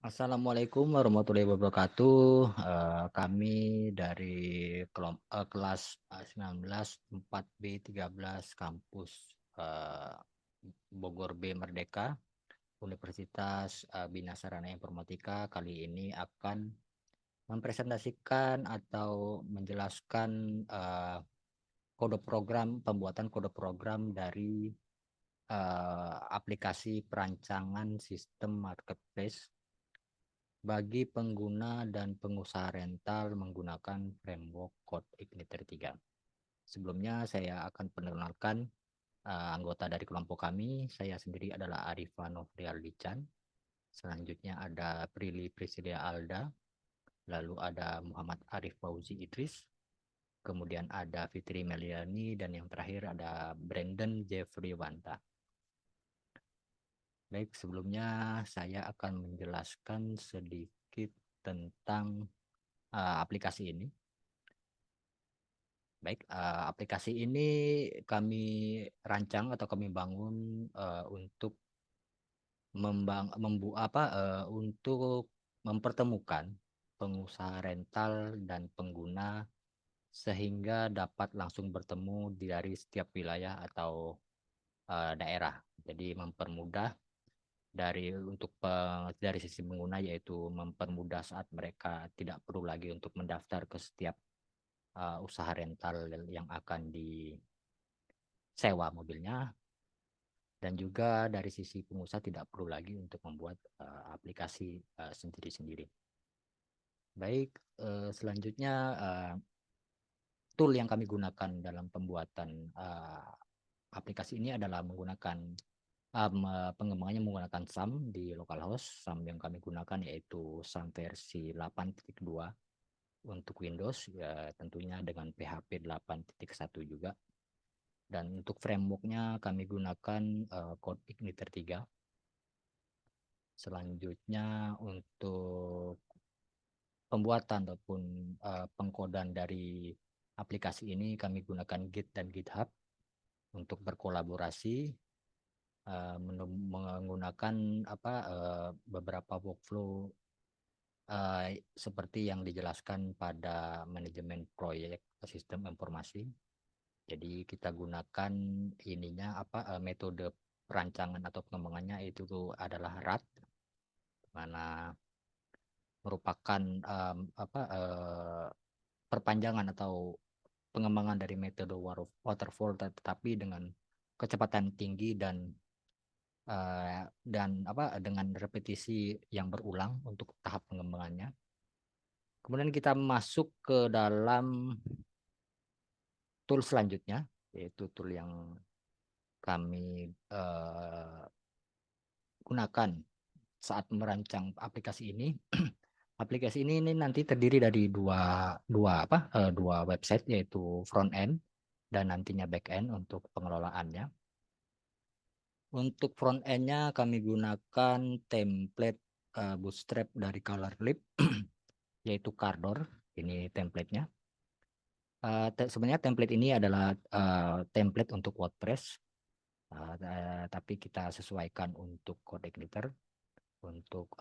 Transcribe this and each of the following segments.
Assalamualaikum warahmatullahi wabarakatuh. Kami dari kelas 19 4B 13 kampus eh, Bogor B Merdeka Universitas Bina Sarana Informatika kali ini akan mempresentasikan atau menjelaskan kode program pembuatan kode program dari aplikasi perancangan sistem marketplace bagi pengguna dan pengusaha rental menggunakan framework Code Igniter 3. Sebelumnya saya akan perkenalkan anggota dari kelompok kami. Saya sendiri adalah Arifa Nofrialdi Chan. Selanjutnya ada Prilly Priscilia Alda, lalu ada Muhammad Arif Fauzi Idris, kemudian ada Fitri Meliani, dan yang terakhir ada Brandon Jeffrey Wanta. Baik, sebelumnya saya akan menjelaskan sedikit tentang aplikasi ini. Baik, aplikasi ini kami rancang atau kami bangun untuk untuk mempertemukan pengusaha rental dan pengguna sehingga dapat langsung bertemu dari setiap wilayah atau daerah. Jadi mempermudah dari sisi pengguna, yaitu mempermudah saat mereka tidak perlu lagi untuk mendaftar ke setiap usaha rental yang akan disewa mobilnya, dan juga dari sisi pengusaha tidak perlu lagi untuk membuat aplikasi sendiri-sendiri. Baik, selanjutnya tool yang kami gunakan dalam pembuatan aplikasi ini adalah menggunakan pengembangannya menggunakan SAM di localhost. SAM yang kami gunakan yaitu SAM versi 8.2 untuk Windows, ya tentunya dengan PHP 8.1 juga. Dan untuk frameworknya kami gunakan Code Igniter 3. Selanjutnya untuk pembuatan ataupun pengkodan dari aplikasi ini kami gunakan Git dan GitHub untuk berkolaborasi menggunakan beberapa workflow seperti yang dijelaskan pada manajemen proyek sistem informasi. Jadi kita gunakan metode perancangan atau pengembangannya itu adalah RAD, mana merupakan perpanjangan atau pengembangan dari metode waterfall, tetapi dengan kecepatan tinggi dengan repetisi yang berulang untuk tahap pengembangannya. Kemudian kita masuk ke dalam tool selanjutnya, yaitu tool yang kami gunakan saat merancang aplikasi ini. Aplikasi ini nanti terdiri dari dua website, yaitu front end dan nantinya back end untuk pengelolaannya. Untuk front end-nya kami gunakan template Bootstrap dari Colorlib yaitu Cardor. Ini template-nya. Sebenarnya template ini adalah template untuk WordPress, tapi kita sesuaikan untuk Code Igniter untuk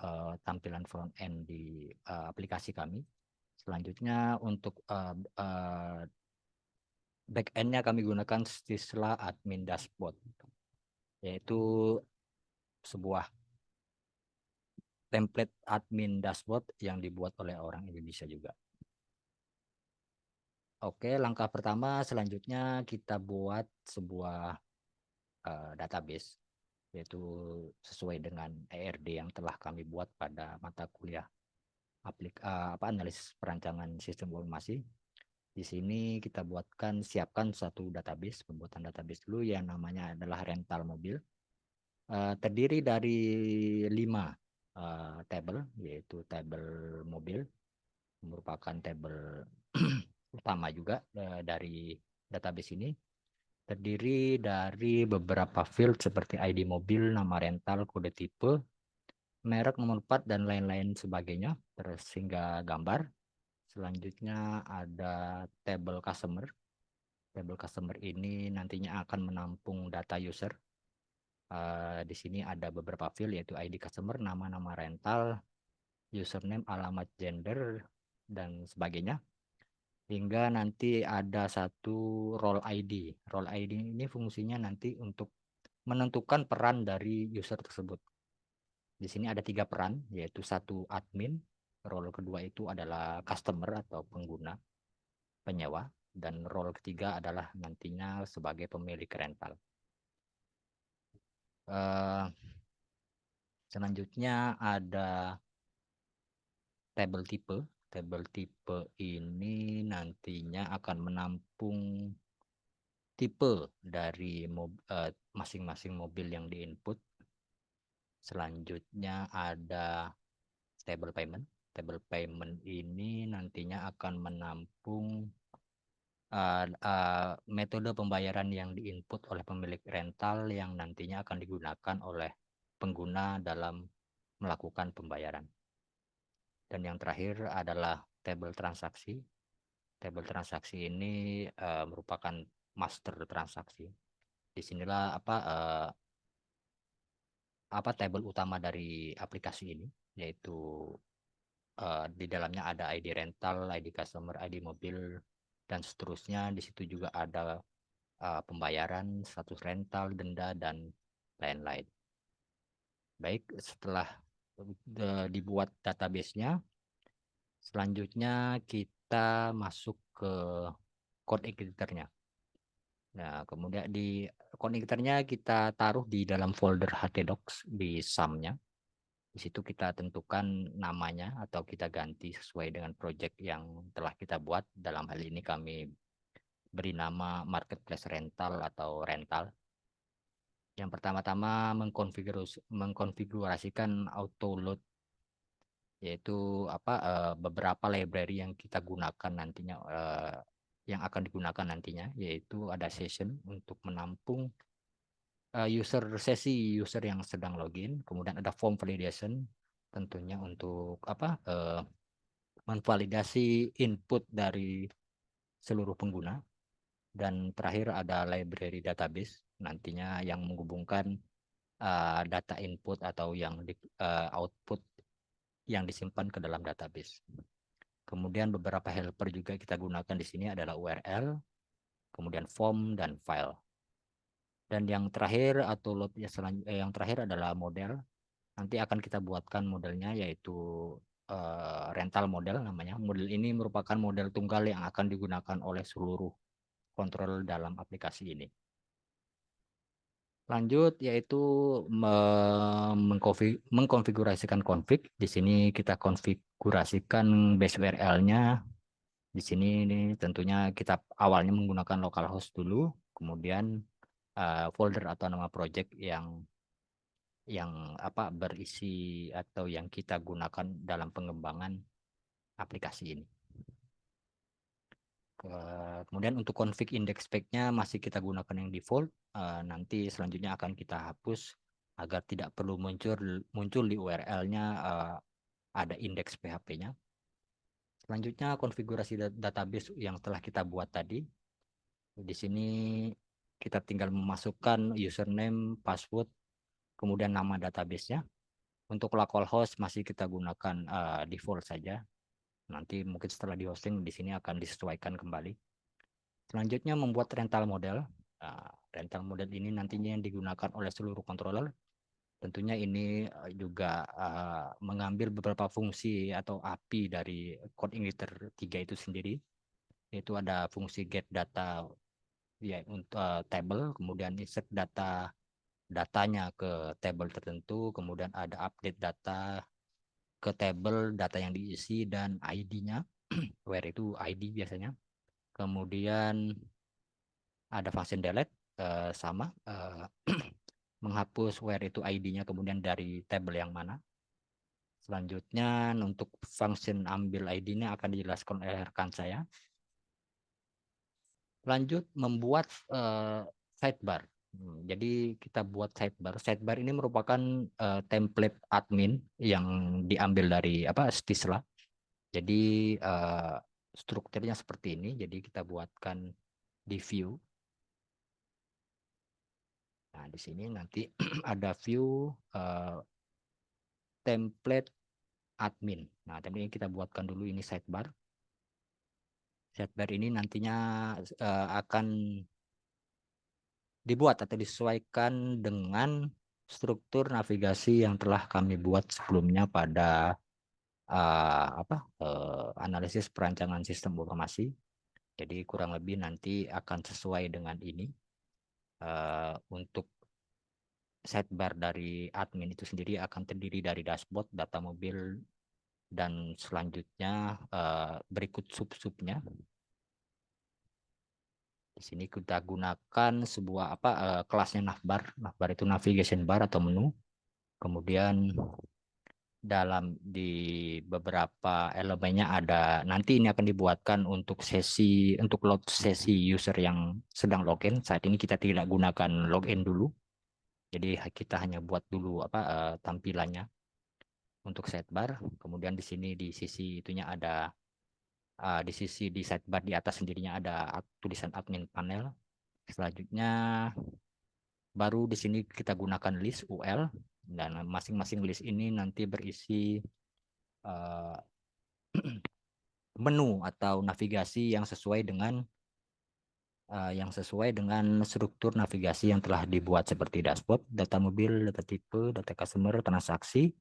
tampilan front end di aplikasi kami. Selanjutnya untuk back end-nya kami gunakan Stisla Admin Dashboard, yaitu sebuah template admin dashboard yang dibuat oleh orang Indonesia juga. Oke, langkah pertama selanjutnya kita buat sebuah database, yaitu sesuai dengan ERD yang telah kami buat pada mata kuliah analisis perancangan sistem informasi. Di sini kita siapkan satu database, pembuatan database dulu yang namanya adalah rental mobil. Terdiri dari 5 tabel, yaitu tabel mobil, merupakan tabel utama juga dari database ini. Terdiri dari beberapa field seperti ID mobil, nama rental, kode tipe, merek, nomor plat, dan lain-lain sebagainya, terus hingga gambar. Selanjutnya ada table customer. Table customer ini nantinya akan menampung data user. Di sini ada beberapa field, yaitu ID customer, nama rental, username, alamat, gender, dan sebagainya. Hingga nanti ada satu role ID. Role ID ini fungsinya nanti untuk menentukan peran dari user tersebut. Di sini ada 3 peran, yaitu satu admin, role kedua itu adalah customer atau pengguna, penyewa, dan role ketiga adalah nantinya sebagai pemilik rental. Selanjutnya ada tabel tipe. Tabel tipe ini nantinya akan menampung tipe dari masing-masing mobil yang diinput. Selanjutnya ada table payment. Table payment ini nantinya akan menampung metode pembayaran yang diinput oleh pemilik rental yang nantinya akan digunakan oleh pengguna dalam melakukan pembayaran. Dan yang terakhir adalah table transaksi. Table transaksi ini merupakan master transaksi. Disinilah table utama dari aplikasi ini, yaitu di dalamnya ada ID rental, ID customer, ID mobil, dan seterusnya. Di situ juga ada pembayaran, status rental, denda, dan lain-lain. Baik, setelah dibuat database-nya, selanjutnya kita masuk ke code editor-nya. Nah, kemudian di code editor-nya kita taruh di dalam folder htdocs di SAM-nya. Di situ kita tentukan namanya atau kita ganti sesuai dengan project yang telah kita buat. Dalam hal ini kami beri nama marketplace rental atau rental. Yang pertama-tama mengkonfigurasikan auto load, yaitu beberapa library yang kita gunakan nantinya, yang akan digunakan nantinya, yaitu ada session untuk menampung sesi user yang sedang login, kemudian ada form validation tentunya untuk memvalidasi input dari seluruh pengguna, dan terakhir ada library database nantinya yang menghubungkan data input atau output yang disimpan ke dalam database. Kemudian beberapa helper juga kita gunakan di sini adalah URL, kemudian form dan file. Dan yang terakhir yang terakhir adalah model. Nanti akan kita buatkan modelnya, yaitu rental model namanya. Model ini merupakan model tunggal yang akan digunakan oleh seluruh kontrol dalam aplikasi ini. Lanjut yaitu mengkonfigurasikan config. Di sini kita konfigurasikan base URL-nya. Di sini tentunya kita awalnya menggunakan localhost dulu, kemudian folder atau nama project yang berisi atau yang kita gunakan dalam pengembangan aplikasi ini. Kemudian untuk config index spec-nya masih kita gunakan yang default. Nanti selanjutnya akan kita hapus agar tidak perlu muncul di URL-nya ada indeks PHP-nya. Selanjutnya konfigurasi database yang telah kita buat tadi. Di sini kita tinggal memasukkan username, password, kemudian nama database-nya. Untuk localhost masih kita gunakan default saja. Nanti mungkin setelah di hosting di sini akan disesuaikan kembali. Selanjutnya membuat rental model. Rental model ini nantinya yang digunakan oleh seluruh controller. Tentunya ini juga mengambil beberapa fungsi atau API dari code igniter 3 itu sendiri. Yaitu ada fungsi get data ya untuk table, kemudian insert datanya ke table tertentu, kemudian ada update data ke table data yang diisi dan ID-nya, where itu ID biasanya. Kemudian ada function delete, sama menghapus where itu ID-nya kemudian dari table yang mana. Selanjutnya untuk function ambil ID-nya akan dijelaskan oleh rekan saya. Lanjut membuat sidebar. Jadi kita buat sidebar. Sidebar ini merupakan template admin yang diambil dari Stisla. Jadi strukturnya seperti ini. Jadi kita buatkan di view. Nah, di sini nanti ada view template admin. Nah, tadi kita buatkan dulu ini sidebar. Sidebar ini nantinya akan dibuat atau disesuaikan dengan struktur navigasi yang telah kami buat sebelumnya pada analisis perancangan sistem informasi. Jadi kurang lebih nanti akan sesuai dengan ini. Untuk sidebar dari admin itu sendiri akan terdiri dari dashboard, data mobil, dan selanjutnya berikut sub-subnya. Di sini kita gunakan sebuah kelasnya navbar. Navbar itu navigation bar atau menu. Kemudian di beberapa elemennya ada, nanti ini akan dibuatkan untuk load sesi user yang sedang login. Saat ini kita tidak gunakan login dulu. Jadi kita hanya buat dulu tampilannya untuk sidebar. Kemudian di sini di sisi itunya ada di sidebar di atas sendirinya ada tulisan admin panel. Selanjutnya baru di sini kita gunakan list UL, dan masing-masing list ini nanti berisi uh, menu atau navigasi yang sesuai dengan struktur navigasi yang telah dibuat seperti dashboard, data mobil, data tipe, data customer, transaksi,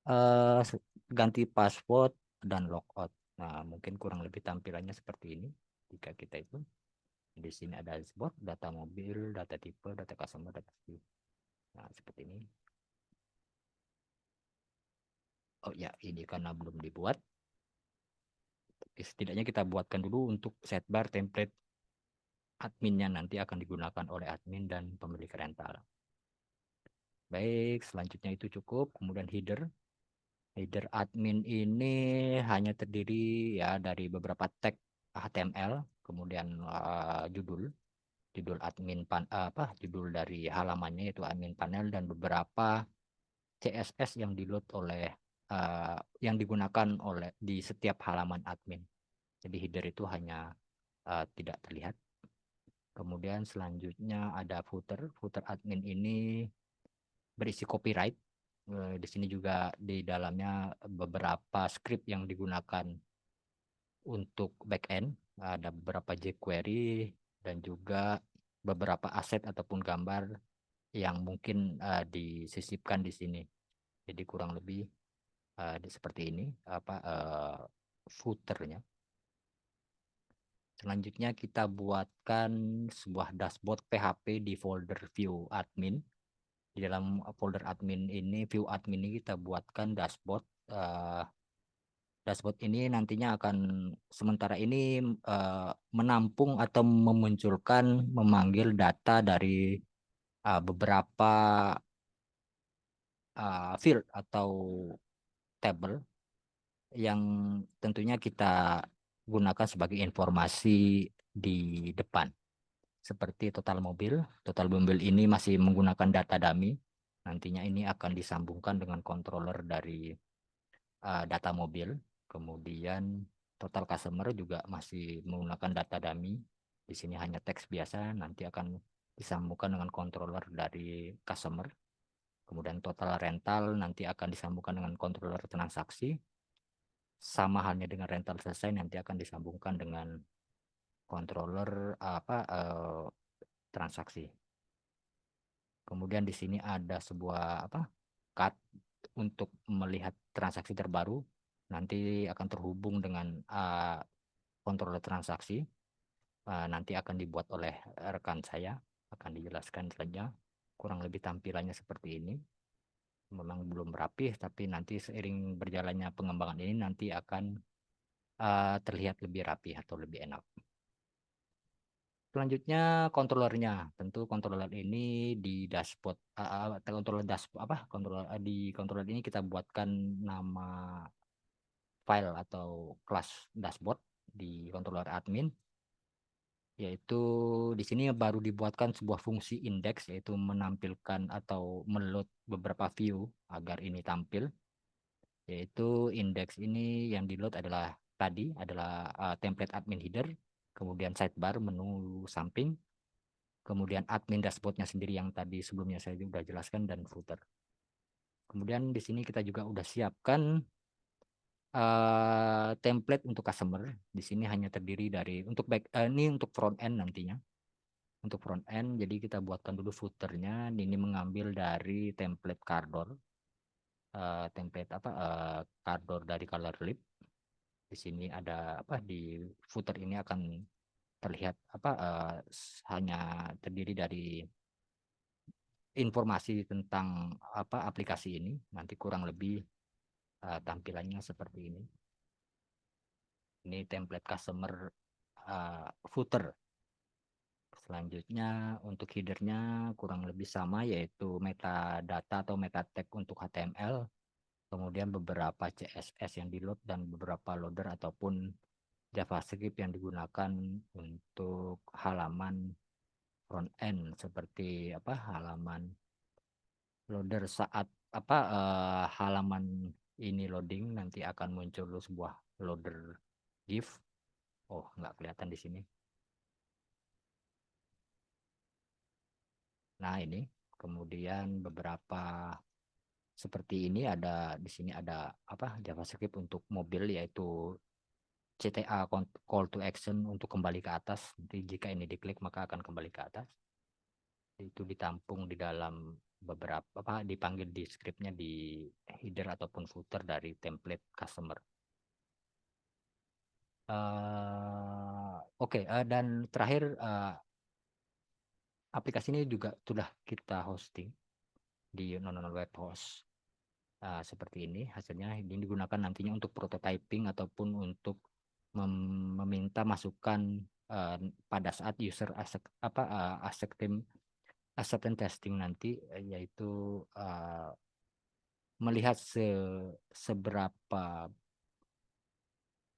uh, ganti password, dan logout. Nah, mungkin kurang lebih tampilannya seperti ini. Jika kita itu di sini ada dashboard, data mobil, data tipe, data customer, data view. Nah, seperti ini. Oh ya, ini karena belum dibuat. Setidaknya kita buatkan dulu untuk sidebar template adminnya nanti akan digunakan oleh admin dan pemilik rental. Baik, selanjutnya itu cukup. Kemudian header. Header admin ini hanya terdiri ya dari beberapa tag HTML, kemudian judul judul dari halamannya itu admin panel, dan beberapa CSS yang yang digunakan di setiap halaman admin. Jadi header itu hanya tidak terlihat. Kemudian selanjutnya ada footer. Footer admin ini berisi copyright. Di sini juga di dalamnya beberapa script yang digunakan untuk backend. Ada beberapa jQuery dan juga beberapa aset ataupun gambar yang mungkin disisipkan di sini. Jadi kurang lebih seperti ini footernya. Selanjutnya kita buatkan sebuah dashboard PHP di folder view admin. Di dalam folder admin ini, view admin ini kita buatkan dashboard. Dashboard ini nantinya akan sementara ini menampung atau memanggil data dari beberapa field atau table yang tentunya kita gunakan sebagai informasi di depan. Seperti total mobil. Total mobil ini masih menggunakan data dummy. Nantinya ini akan disambungkan dengan controller dari data mobil. Kemudian total customer juga masih menggunakan data dummy. Di sini hanya teks biasa, nanti akan disambungkan dengan controller dari customer. Kemudian total rental nanti akan disambungkan dengan controller transaksi. Sama halnya dengan rental selesai, nanti akan disambungkan dengan controller transaksi. Kemudian di sini ada sebuah card untuk melihat transaksi terbaru. Nanti akan terhubung dengan controller transaksi. Nanti akan dibuat oleh rekan saya, akan dijelaskan selanjutnya. Kurang lebih tampilannya seperti ini. Memang belum rapih, tapi nanti seiring berjalannya pengembangan ini nanti akan terlihat lebih rapi atau lebih enak. Selanjutnya controllernya, tentu controller ini di dashboard di controller ini kita buatkan nama file atau kelas dashboard di controller admin, yaitu di sini baru dibuatkan sebuah fungsi index, yaitu menampilkan atau meload beberapa view agar ini tampil, yaitu index ini yang di load adalah template admin header, kemudian sidebar menu samping, kemudian admin dashboardnya sendiri yang tadi sebelumnya saya sudah jelaskan, dan footer. Kemudian di sini kita juga sudah siapkan template untuk customer. Di sini hanya terdiri dari ini untuk front end nantinya. Untuk front end, jadi kita buatkan dulu footernya. Ini mengambil dari template Cardor, template Cardor dari Colorlib. Di sini ada di footer ini akan terlihat hanya terdiri dari informasi tentang aplikasi ini. Nanti kurang lebih tampilannya seperti ini. Ini template customer footer. Selanjutnya untuk headernya kurang lebih sama, yaitu metadata atau meta tag untuk HTML, kemudian beberapa CSS yang di load dan beberapa loader ataupun JavaScript yang digunakan untuk halaman front end, seperti halaman loader saat halaman ini loading nanti akan muncul sebuah loader GIF. Oh, nggak kelihatan di sini. Nah, ini kemudian beberapa seperti ini, di sini ada JavaScript untuk mobil, yaitu CTA call to action untuk kembali ke atas. Nanti jika ini diklik maka akan kembali ke atas. Itu ditampung di dalam beberapa dipanggil di scriptnya di header ataupun footer dari template customer. Oke, dan terakhir aplikasi ini juga sudah kita hosting di non web host. Seperti ini hasilnya. Ini digunakan nantinya untuk prototyping ataupun untuk meminta masukan pada saat user acceptance testing nanti, yaitu melihat seberapa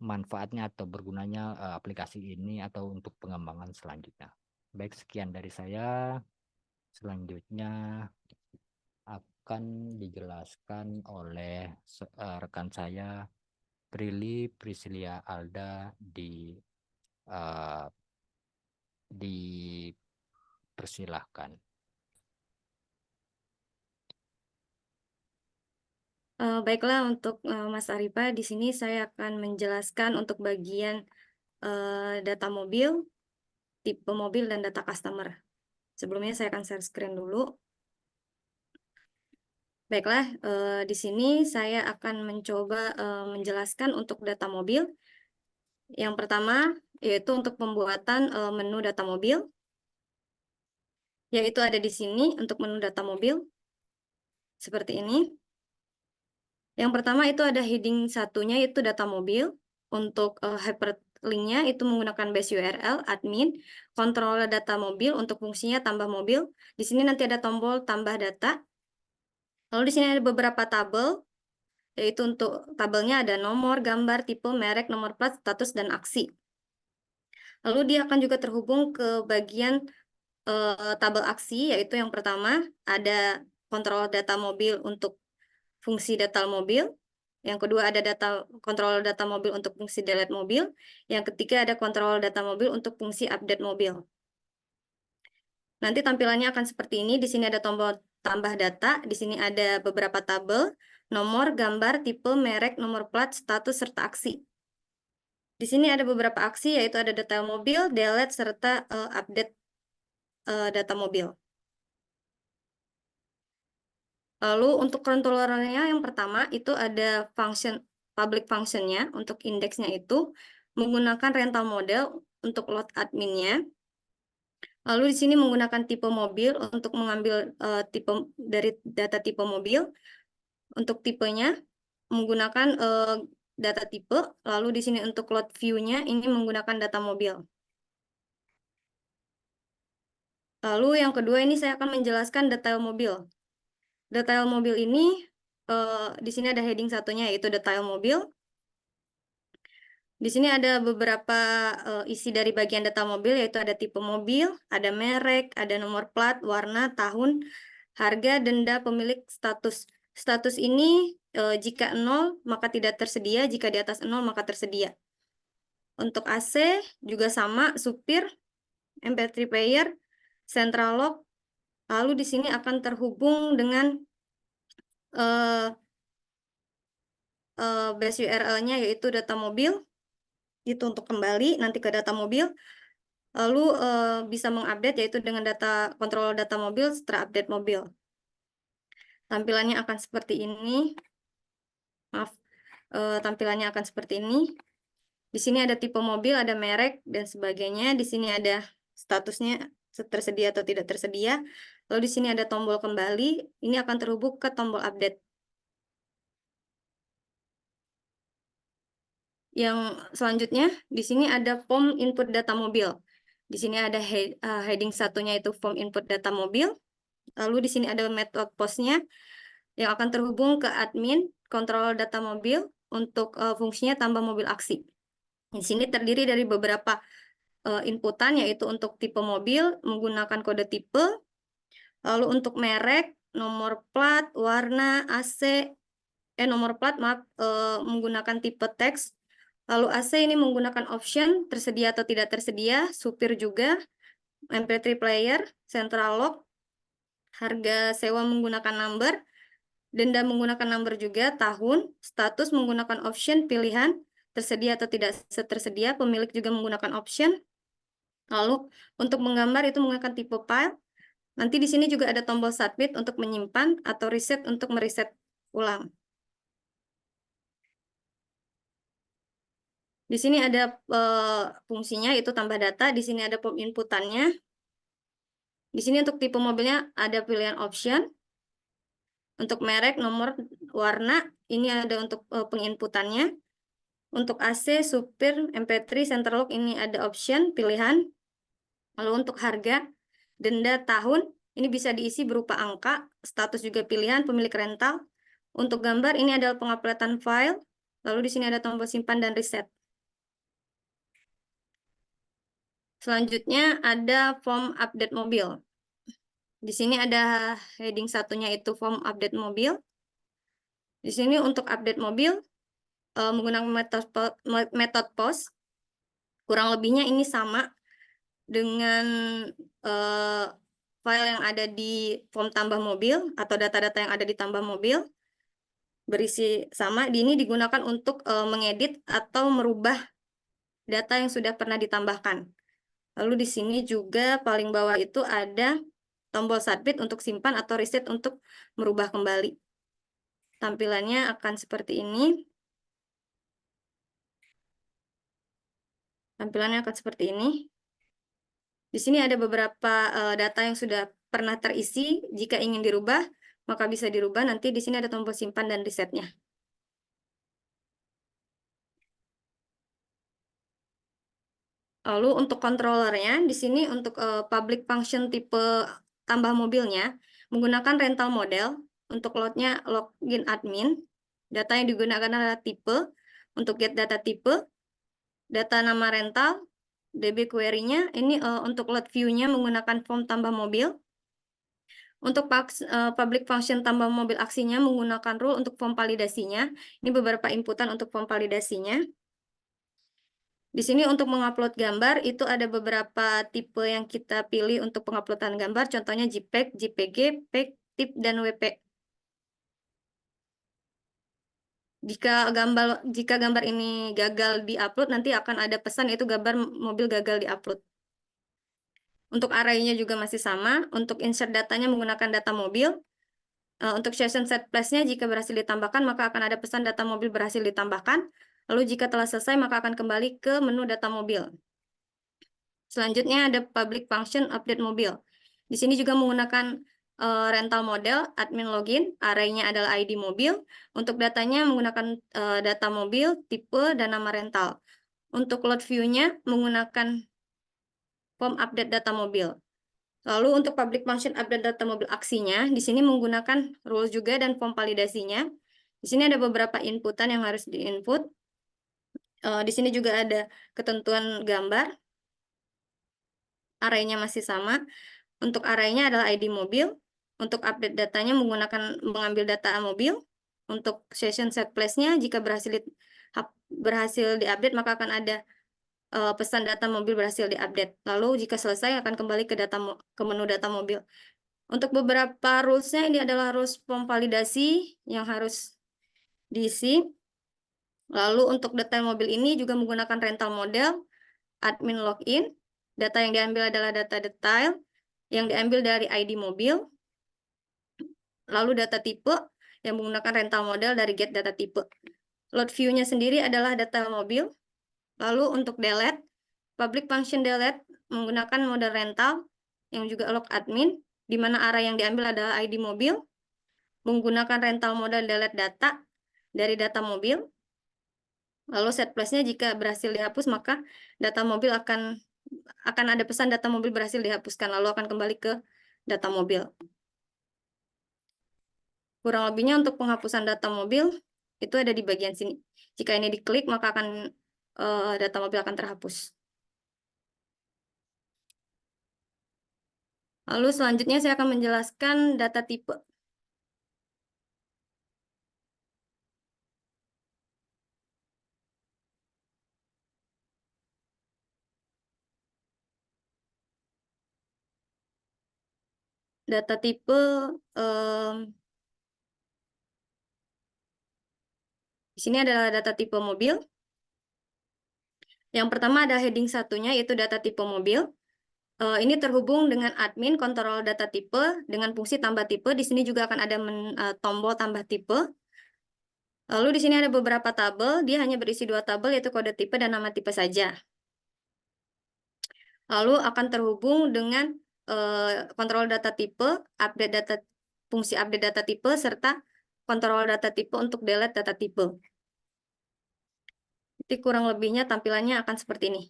manfaatnya atau bergunanya aplikasi ini atau untuk pengembangan selanjutnya. Baik, sekian dari saya. Selanjutnya akan dijelaskan oleh rekan saya Priscilia Alda. Dipersilahkan. Baiklah, untuk Mas Arifa, di sini saya akan menjelaskan untuk bagian data mobil, tipe mobil, dan data customer. Sebelumnya saya akan share screen dulu. Baiklah, di sini saya akan mencoba menjelaskan untuk data mobil. Yang pertama, yaitu untuk pembuatan menu data mobil, yaitu ada di sini untuk menu data mobil, seperti ini. Yang pertama itu ada heading satunya, yaitu data mobil. Untuk hyperlinknya itu menggunakan base URL, admin, controller data mobil. Untuk fungsinya tambah mobil. Di sini nanti ada tombol tambah data. Lalu di sini ada beberapa tabel, yaitu untuk tabelnya ada nomor, gambar, tipe, merek, nomor plat, status, dan aksi. Lalu dia akan juga terhubung ke bagian tabel aksi, yaitu yang pertama ada kontrol data mobil untuk fungsi data mobil. Yang kedua ada kontrol data mobil untuk fungsi delete mobil. Yang ketiga ada kontrol data mobil untuk fungsi update mobil. Nanti tampilannya akan seperti ini. Di sini ada tombol tambah data. Di sini ada beberapa tabel, nomor, gambar, tipe, merek, nomor plat, status, serta aksi. Di sini ada beberapa aksi, yaitu ada detail mobil, delete, serta update data mobil. Lalu untuk controllernya yang pertama itu ada public functionnya. Untuk indeksnya itu menggunakan rental model untuk load adminnya. Lalu di sini menggunakan tipe mobil untuk mengambil tipe dari data tipe mobil. Untuk tipenya menggunakan data tipe. Lalu di sini untuk load view-nya ini menggunakan data mobil. Lalu yang kedua ini saya akan menjelaskan detail mobil. Detail mobil ini di sini ada heading satunya, yaitu detail mobil. Di sini ada beberapa isi dari bagian data mobil, yaitu ada tipe mobil, ada merek, ada nomor plat, warna, tahun, harga, denda, pemilik, status. Status ini jika 0 maka tidak tersedia, jika di atas 0 maka tersedia. Untuk AC juga sama, supir, MP3 player, central lock. Lalu di sini akan terhubung dengan base URL-nya yaitu data mobil, itu untuk kembali nanti ke data mobil. Lalu bisa mengupdate yaitu dengan kontrol data mobil setelah update mobil. Tampilannya akan seperti ini. Maaf, tampilannya akan seperti ini. Di sini ada tipe mobil, ada merek, dan sebagainya. Di sini ada statusnya tersedia atau tidak tersedia. Lalu di sini ada tombol kembali. Ini akan terhubung ke tombol update. Yang selanjutnya, di sini ada form input data mobil. Di sini ada heading satunya itu form input data mobil. Lalu di sini ada method postnya yang akan terhubung ke admin kontrol data mobil untuk fungsinya tambah mobil aksi. Di sini terdiri dari beberapa inputan, yaitu untuk tipe mobil menggunakan kode tipe, lalu untuk merek, nomor plat, warna, AC, nomor plat maaf, menggunakan tipe teks, lalu AC ini menggunakan option tersedia atau tidak tersedia, supir juga, MP3 player, central lock, harga sewa menggunakan number, denda menggunakan number juga, tahun, status menggunakan option pilihan, tersedia atau tidak tersedia, pemilik juga menggunakan option. Lalu untuk menggambar itu menggunakan tipe file. Nanti di sini juga ada tombol submit untuk menyimpan atau reset untuk mereset ulang. Di sini ada fungsinya itu tambah data, di sini ada form inputannya. Di sini untuk tipe mobilnya ada pilihan option. Untuk merek, nomor, warna, ini ada untuk penginputannya. Untuk AC, supir, MP3, center lock, ini ada option, pilihan. Lalu untuk harga, denda, tahun, ini bisa diisi berupa angka, status juga pilihan, pemilik rental. Untuk gambar, ini adalah penguploadan file. Lalu di sini ada tombol simpan dan reset. Selanjutnya ada form update mobil. Di sini ada heading satunya itu form update mobil. Di sini untuk update mobil, menggunakan metode post. Kurang lebihnya ini sama dengan file yang ada di form tambah mobil atau data-data yang ada di tambah mobil. Berisi sama. Ini digunakan untuk mengedit atau merubah data yang sudah pernah ditambahkan. Lalu di sini juga paling bawah itu ada tombol submit untuk simpan atau reset untuk merubah kembali. Tampilannya akan seperti ini. Tampilannya akan seperti ini. Di sini ada beberapa data yang sudah pernah terisi. Jika ingin dirubah, maka bisa dirubah. Nanti di sini ada tombol simpan dan resetnya. Lalu untuk controllernya, di sini untuk public function tipe tambah mobilnya, menggunakan rental model. Untuk loadnya login admin. Data yang digunakan adalah tipe. Untuk get data tipe, data nama rental, DB query-nya, ini untuk load view-nya menggunakan form tambah mobil. Untuk public function tambah mobil aksinya menggunakan rule untuk form validasinya. Ini beberapa inputan untuk form validasinya. Di sini untuk mengupload gambar, itu ada beberapa tipe yang kita pilih untuk penguploadan gambar, contohnya JPEG, JPG, PEG, TIFF, dan WP. Jika gambar ini gagal diupload, nanti akan ada pesan itu gambar mobil gagal diupload. Untuk array-nya juga masih sama. Untuk insert datanya menggunakan data mobil. Untuk session set place-nya jika berhasil ditambahkan, maka akan ada pesan data mobil berhasil ditambahkan. Lalu jika telah selesai, maka akan kembali ke menu data mobil. Selanjutnya ada public function update mobil. Di sini juga menggunakan rental model, admin login, array-nya adalah ID mobil. Untuk datanya menggunakan data mobil, tipe, dan nama rental. Untuk load view-nya menggunakan form update data mobil. Lalu untuk public function update data mobil aksinya, di sini menggunakan rules juga dan form validasinya. Di sini ada beberapa inputan yang harus diinput. Di sini juga ada ketentuan gambar. Array-nya masih sama. Untuk array-nya adalah ID mobil. Untuk update datanya mengambil data mobil. Untuk session set place-nya, jika berhasil diupdate, maka akan ada pesan data mobil berhasil diupdate. Lalu jika selesai akan kembali ke menu data mobil. Untuk beberapa rules-nya ini adalah rules form validasi yang harus diisi. Lalu untuk detail mobil ini juga menggunakan rental model, admin login. Data yang diambil adalah data detail yang diambil dari ID mobil. Lalu data tipe yang menggunakan rental model dari get data tipe. Load view-nya sendiri adalah data mobil. Lalu untuk delete, public function delete menggunakan model rental yang juga log admin, di mana array yang diambil adalah ID mobil, menggunakan rental model delete data dari data mobil. Lalu set plus-nya jika berhasil dihapus, maka data mobil akan ada pesan data mobil berhasil dihapuskan, lalu akan kembali ke data mobil. Kurang lebihnya untuk penghapusan data mobil itu ada di bagian sini. Jika ini diklik, maka akan data mobil akan terhapus. Lalu selanjutnya saya akan menjelaskan data tipe. Data tipe di sini adalah data tipe mobil. Yang pertama ada heading satunya yaitu data tipe mobil. Ini terhubung dengan admin kontrol data tipe dengan fungsi tambah tipe. Di sini juga akan ada tombol tambah tipe. Lalu di sini ada beberapa tabel, dia hanya berisi 2 tabel yaitu kode tipe dan nama tipe saja. Lalu akan terhubung dengan kontrol data tipe, update data, fungsi update data tipe, serta kontrol data tipe untuk delete data tipe. Jadi kurang lebihnya tampilannya akan seperti ini.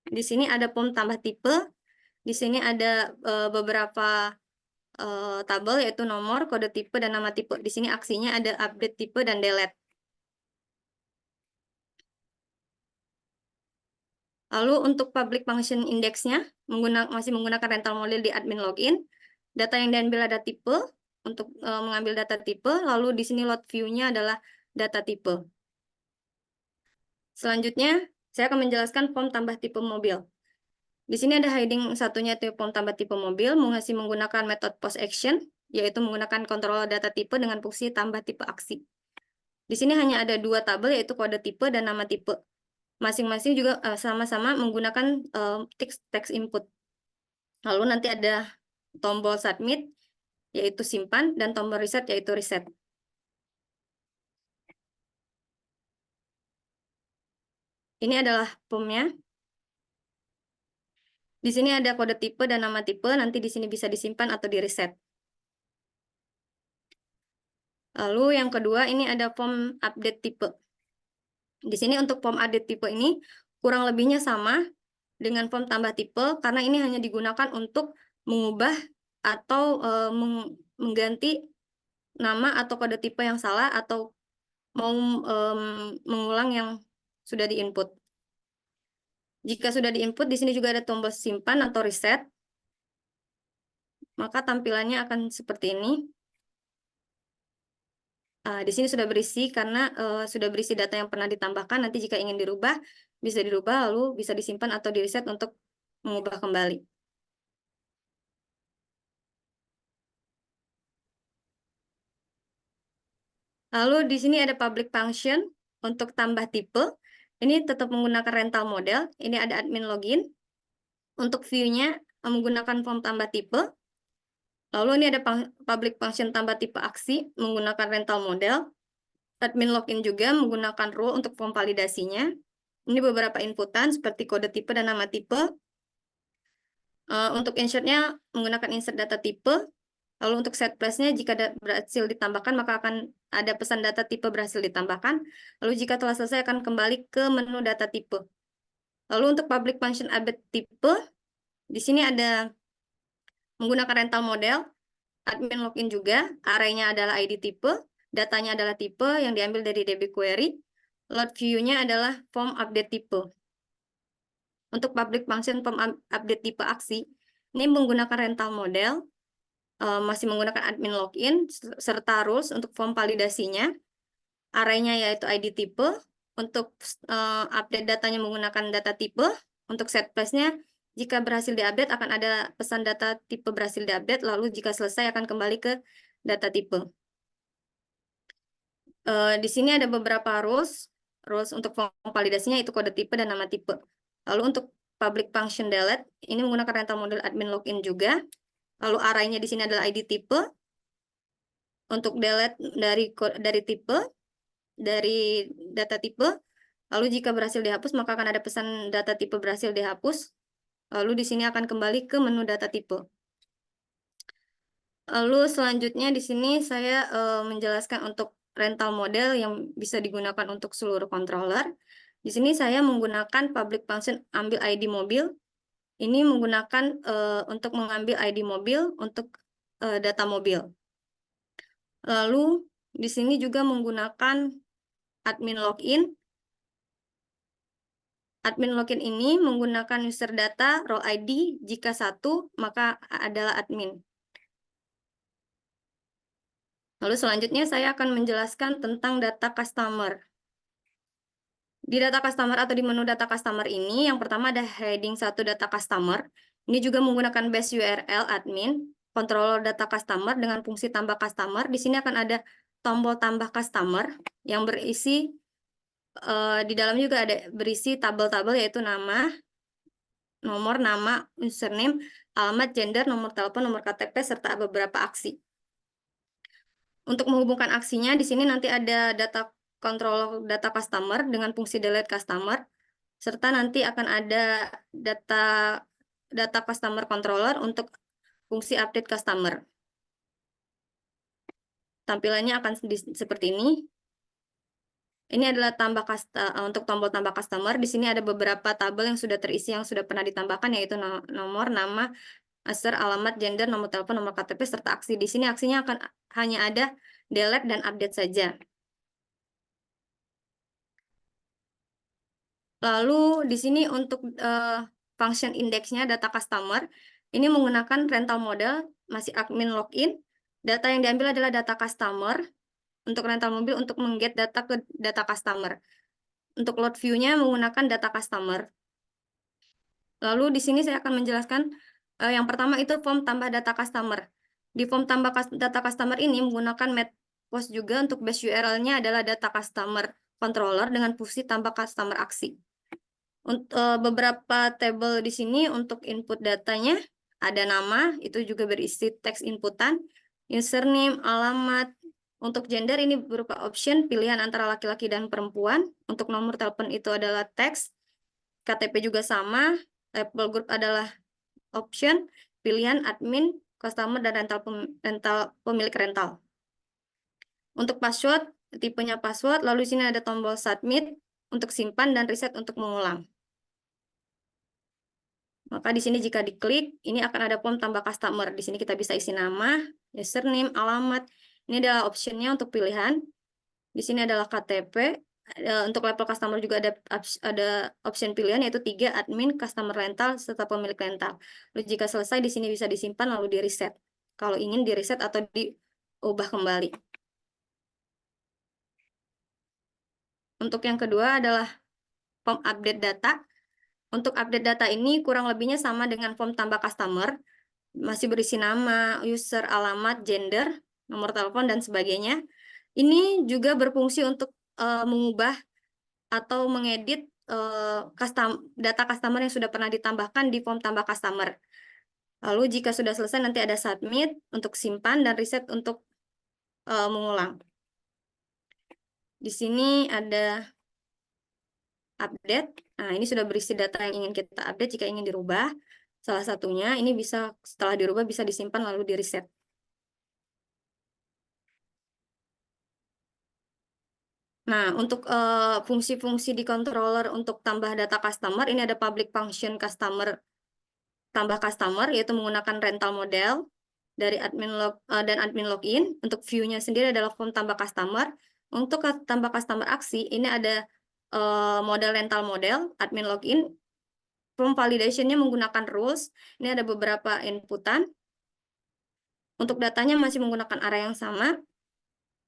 Di sini ada form tambah tipe, di sini ada beberapa tabel yaitu nomor, kode tipe, dan nama tipe. Di sini aksinya ada update tipe dan delete. Lalu untuk public function index-nya masih menggunakan rental model di admin login. Data yang diambil ada tipe untuk mengambil data tipe. Lalu di sini load view-nya adalah data tipe. Selanjutnya saya akan menjelaskan form tambah tipe mobil. Di sini ada heading satunya yaitu form tambah tipe mobil, masih menggunakan metode post action, yaitu menggunakan kontrol data tipe dengan fungsi tambah tipe aksi. Di sini hanya ada 2 tabel yaitu kode tipe dan nama tipe. Masing-masing juga sama-sama menggunakan text input. Lalu nanti ada tombol submit, yaitu simpan, dan tombol reset, yaitu reset. Ini adalah formnya. Di sini ada kode tipe dan nama tipe, nanti di sini bisa disimpan atau di reset. Lalu yang kedua, ini ada form update tipe. Di sini untuk form update tipe ini kurang lebihnya sama dengan form tambah tipe, karena ini hanya digunakan untuk mengubah atau mengganti nama atau kode tipe yang salah atau mau mengulang yang sudah diinput. Jika sudah diinput, di sini juga ada tombol simpan atau reset. Maka tampilannya akan seperti ini. Di sini sudah berisi karena sudah berisi data yang pernah ditambahkan. Nanti jika ingin dirubah, bisa dirubah lalu bisa disimpan atau di reset untuk mengubah kembali. Lalu di sini ada public function untuk tambah tipe. Ini tetap menggunakan rental model. Ini ada admin login. Untuk view-nya menggunakan form tambah tipe. Lalu ini ada public function tambah tipe aksi menggunakan rental model. Admin login juga menggunakan rule untuk form validasinya. Ini beberapa inputan seperti kode tipe dan nama tipe. Untuk insert-nya menggunakan insert data tipe. Lalu untuk set plus-nya jika berhasil ditambahkan maka akan ada pesan data tipe berhasil ditambahkan. Lalu jika telah selesai akan kembali ke menu data tipe. Lalu untuk public function update tipe, di sini ada menggunakan rental model, admin login juga, array-nya adalah ID tipe, datanya adalah tipe yang diambil dari DB query, load view-nya adalah form update tipe. Untuk public function form update tipe aksi, ini menggunakan rental model, masih menggunakan admin login, serta rules untuk form validasinya, array-nya yaitu ID tipe, untuk update datanya menggunakan data tipe, untuk set plus-nya jika berhasil diupdate akan ada pesan data tipe berhasil diupdate, lalu jika selesai akan kembali ke data tipe. Di sini ada beberapa rules. Rules untuk form validasinya itu kode tipe dan nama tipe. Lalu untuk public function delete, ini menggunakan rental model admin login juga. Lalu arraynya di sini adalah ID tipe. Untuk delete dari tipe, dari data tipe. Lalu jika berhasil dihapus, maka akan ada pesan data tipe berhasil dihapus. Lalu di sini akan kembali ke menu data tipe. Lalu selanjutnya di sini saya menjelaskan untuk rental model yang bisa digunakan untuk seluruh controller. Di sini saya menggunakan public function ambil ID mobil. Ini menggunakan untuk mengambil ID mobil untuk data mobil. Lalu di sini juga menggunakan admin login. Admin login ini menggunakan user data role ID. Jika 1, maka adalah admin. Lalu selanjutnya saya akan menjelaskan tentang data customer. Di data customer atau di menu data customer ini, yang pertama ada heading 1 data customer. Ini juga menggunakan base URL admin, controller data customer dengan fungsi tambah customer. Di sini akan ada tombol tambah customer yang berisi, di dalam juga ada berisi tabel-tabel yaitu nama, nomor, nama, username, alamat, gender, nomor telepon, nomor KTP, serta beberapa aksi. Untuk menghubungkan aksinya, di sini nanti ada data control data customer dengan fungsi delete customer, serta nanti akan ada data customer controller untuk fungsi update customer. Tampilannya akan seperti ini. Ini adalah untuk tombol tambah customer. Di sini ada beberapa tabel yang sudah terisi, yang sudah pernah ditambahkan, yaitu nomor, nama, user, alamat, gender, nomor telepon, nomor KTP, serta aksi. Di sini aksinya akan hanya ada delete dan update saja. Lalu di sini untuk function index-nya data customer, ini menggunakan rental model, masih admin login. Data yang diambil adalah data customer. Untuk rental mobil untuk mengget data ke data customer. Untuk load view-nya menggunakan data customer. Lalu di sini saya akan menjelaskan yang pertama itu form tambah data customer. Di form tambah data customer ini menggunakan metpost juga, untuk base URL-nya adalah data customer controller dengan fungsi tambah customer aksi. Untuk beberapa tabel di sini untuk input datanya ada nama, itu juga berisi teks inputan, username, alamat. Untuk gender ini berupa option pilihan antara laki-laki dan perempuan. Untuk nomor telepon itu adalah teks. KTP juga sama. Label group adalah option pilihan admin, customer, dan pemilik rental. Untuk password, tipenya password. Lalu di sini ada tombol submit untuk simpan dan reset untuk mengulang. Maka di sini jika diklik, ini akan ada form tambah customer. Di sini kita bisa isi nama, username, alamat. Ini adalah optionnya untuk pilihan. Di sini adalah KTP. Untuk level customer juga ada option pilihan, yaitu 3, admin, customer rental, serta pemilik rental. Lalu jika selesai, di sini bisa disimpan lalu di reset. Kalau ingin di reset atau diubah kembali. Untuk yang kedua adalah form update data. Untuk update data ini kurang lebihnya sama dengan form tambah customer. Masih berisi nama, user, alamat, gender, nomor telepon, dan sebagainya. Ini juga berfungsi untuk mengubah atau mengedit data customer yang sudah pernah ditambahkan di form tambah customer. Lalu jika sudah selesai nanti ada submit untuk simpan dan reset untuk mengulang. Di sini ada update. Nah, ini sudah berisi data yang ingin kita update jika ingin dirubah. Salah satunya ini bisa setelah dirubah bisa disimpan lalu di reset. Nah, untuk fungsi-fungsi di controller untuk tambah data customer, ini ada public function customer tambah customer, yaitu menggunakan rental model dari admin dan admin login. Untuk view-nya sendiri adalah form tambah customer. Untuk tambah customer aksi, ini ada model rental model, admin login. Form validation-nya menggunakan rules. Ini ada beberapa inputan. Untuk datanya masih menggunakan array yang sama.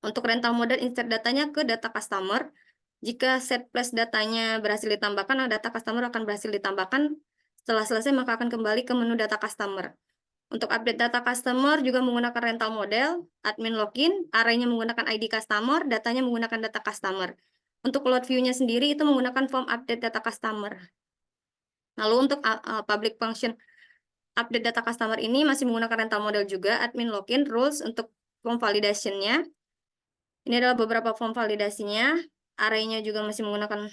Untuk rental model, insert datanya ke data customer. Jika set place datanya berhasil ditambahkan, data customer akan berhasil ditambahkan. Setelah selesai, maka akan kembali ke menu data customer. Untuk update data customer juga menggunakan rental model, admin login, arraynya menggunakan ID customer, datanya menggunakan data customer. Untuk load view-nya sendiri itu menggunakan form update data customer. Lalu untuk public function update data customer ini masih menggunakan rental model juga, admin login, rules untuk form validation-nya. Ini adalah beberapa form validasinya, arraynya juga masih menggunakan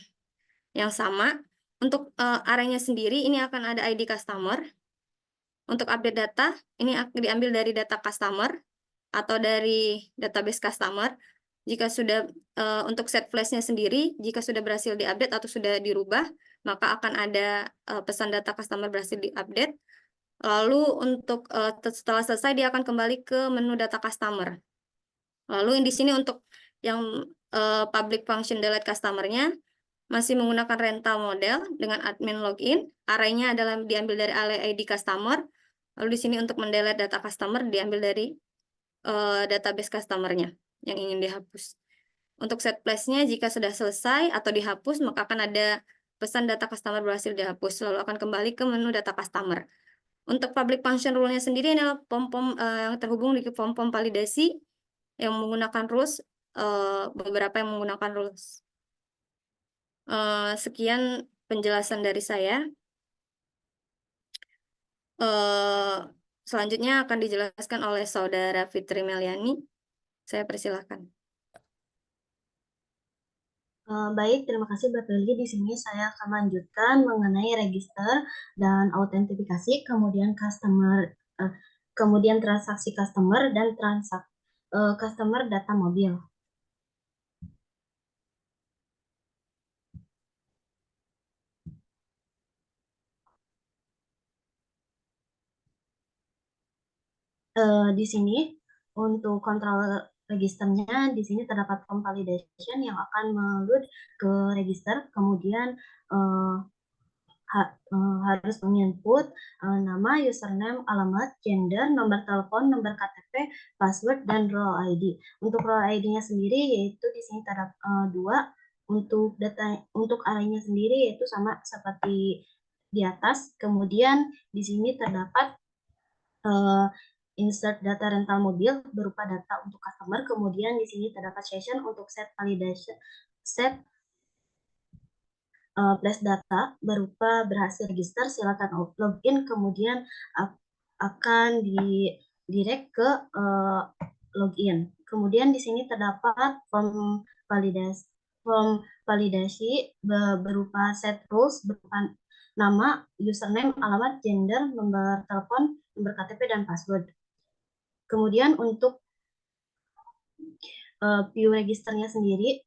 yang sama. Untuk arraynya sendiri ini akan ada ID customer. Untuk update data, ini diambil dari data customer atau dari database customer. Jika sudah untuk set flashnya sendiri, jika sudah berhasil diupdate atau sudah dirubah, maka akan ada pesan data customer berhasil diupdate. Lalu untuk setelah selesai dia akan kembali ke menu data customer. Lalu di sini untuk yang public function delete customer-nya masih menggunakan rental model dengan admin login. Arraynya adalah diambil dari array ID customer. Lalu di sini untuk mendelete data customer diambil dari database customer-nya yang ingin dihapus. Untuk set place-nya jika sudah selesai atau dihapus, maka akan ada pesan data customer berhasil dihapus. Lalu akan kembali ke menu data customer. Untuk public function rule-nya sendiri adalah pom-pom yang terhubung di pom-pom validasi yang menggunakan rules, beberapa yang menggunakan rules. Sekian penjelasan dari saya. Selanjutnya akan dijelaskan oleh Saudara Fitri Meliani. Saya persilahkan. Baik, terima kasih Mbak Feli. Di sini saya akan lanjutkan mengenai register dan autentifikasi, kemudian kemudian transaksi customer dan customer data mobil. Di sini untuk kontrol registernya, di sini terdapat form validation yang akan meload ke register, kemudian harus menginput nama, username, alamat, gender, nomor telepon, nomor KTP, password, dan role ID. Untuk role ID-nya sendiri yaitu di sini terdapat dua. Untuk arraynya sendiri yaitu sama seperti di atas. Kemudian di sini terdapat insert data rental mobil berupa data untuk customer. Kemudian di sini terdapat session untuk set validation, set flash data berupa berhasil register, silakan login, kemudian akan direct ke login. Kemudian di sini terdapat form validasi berupa set rules berupa nama, username, alamat, gender, nomor telepon, nomor KTP, dan password. Kemudian untuk view registernya sendiri,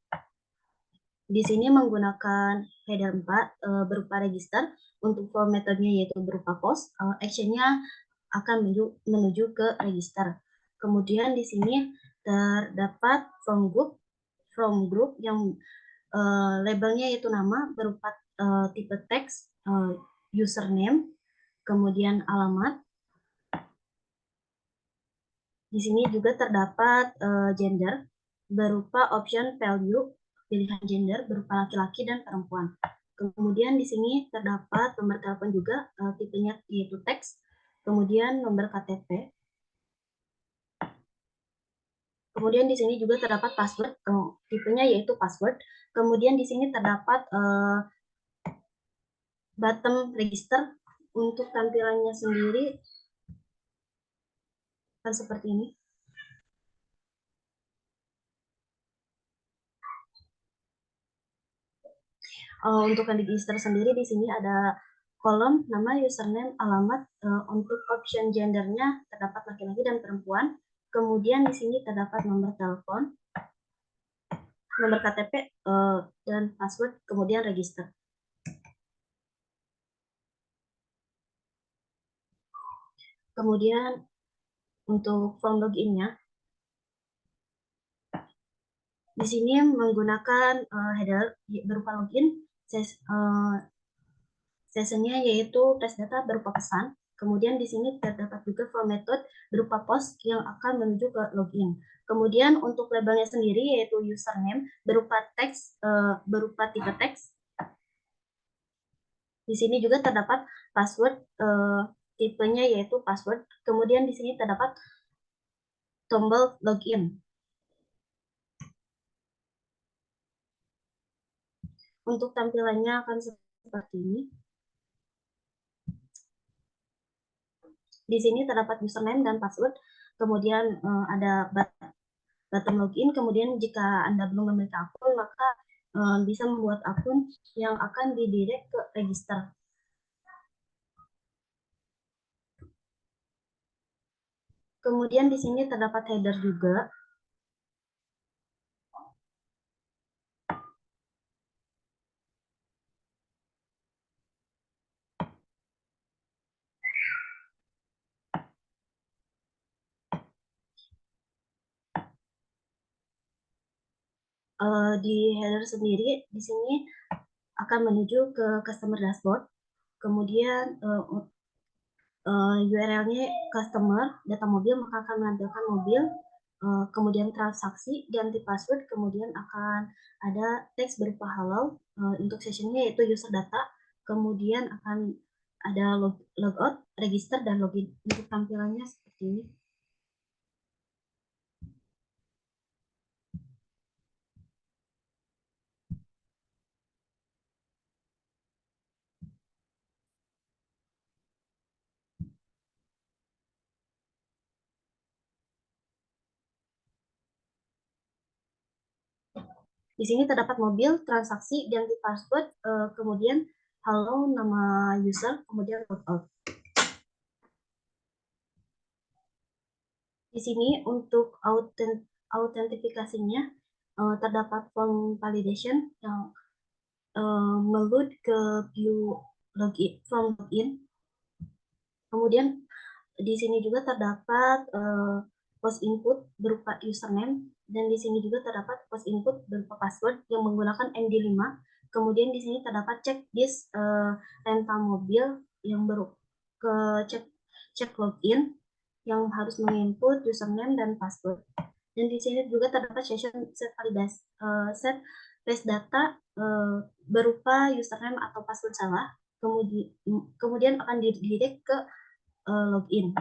di sini menggunakan header 4 berupa register. Untuk form metodenya yaitu berupa post, actionnya akan menuju ke register. Kemudian di sini terdapat from group yang labelnya yaitu nama berupa tipe teks, username, kemudian alamat. Di sini juga terdapat gender berupa option value, pilihan gender berupa laki-laki dan perempuan. Kemudian di sini terdapat nomor telepon juga, tipenya yaitu teks, kemudian nomor KTP. Kemudian di sini juga terdapat password, tipenya yaitu password. Kemudian di sini terdapat bottom register. Untuk tampilannya sendiri kan seperti ini. Untuk register sendiri di sini ada kolom nama, username, alamat. Untuk option gendernya terdapat laki-laki dan perempuan. Kemudian di sini terdapat nomor telepon, nomor KTP, dan password, kemudian register. Kemudian untuk form login-nya, di sini menggunakan header berupa login, sessionnya yaitu test data berupa pesan. Kemudian di sini terdapat juga form method berupa post yang akan menuju ke login. Kemudian untuk labelnya sendiri yaitu username berupa teks, berupa tipe teks. Di sini juga terdapat password tipenya yaitu password. Kemudian di sini terdapat tombol login. Untuk tampilannya akan seperti ini. Di sini terdapat username dan password, kemudian ada button login, kemudian jika Anda belum memiliki akun, maka bisa membuat akun yang akan didirect ke register. Kemudian di sini terdapat header juga. Di header sendiri, di sini akan menuju ke customer dashboard. Kemudian URL-nya customer, data mobil, maka akan menampilkan mobil, kemudian transaksi, ganti password, kemudian akan ada teks berupa hello, untuk sessionnya yaitu user data, kemudian akan ada logout, register, dan login. Untuk tampilannya seperti ini. Di sini terdapat mobil, transaksi, ganti password, kemudian halo nama user, kemudian logout. Di sini untuk autentifikasinya terdapat form validation yang meload ke view login, form login. Kemudian di sini juga terdapat post input berupa username, dan di sini juga terdapat post input berupa password yang menggunakan MD5. Kemudian di sini terdapat checklist rental mobil yang ke cek login yang harus menginput username dan password. Dan di sini juga terdapat session set validasi, set base data berupa username atau password salah, kemudian akan didirect ke login.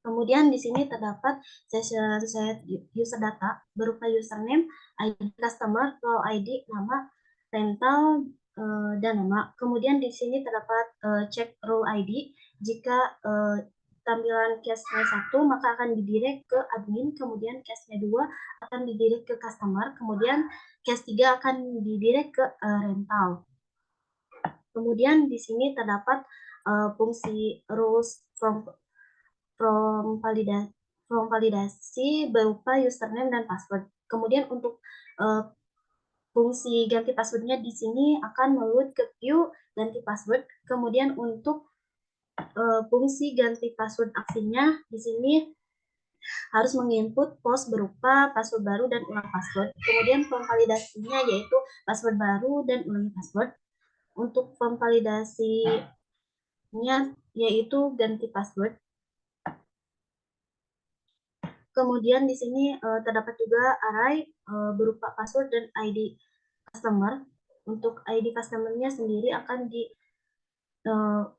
Kemudian di sini terdapat session set user data berupa username, ID customer, role ID, nama, rental, dan nama. Kemudian di sini terdapat cek role ID. Jika tampilan case-nya 1, maka akan didirect ke admin, kemudian case-nya 2 akan didirect ke customer, kemudian case 3 akan didirect ke rental. Kemudian di sini terdapat fungsi rules from validasi berupa username dan password. Kemudian untuk fungsi ganti passwordnya di sini akan meload ke view ganti password. Kemudian untuk fungsi ganti password aksinya di sini harus menginput post berupa password baru dan ulang password. Kemudian form validasinya yaitu password baru dan ulangi password. Untuk form validasinya yaitu ganti password. Kemudian di sini terdapat juga array berupa password dan ID customer. Untuk ID customer-nya sendiri akan di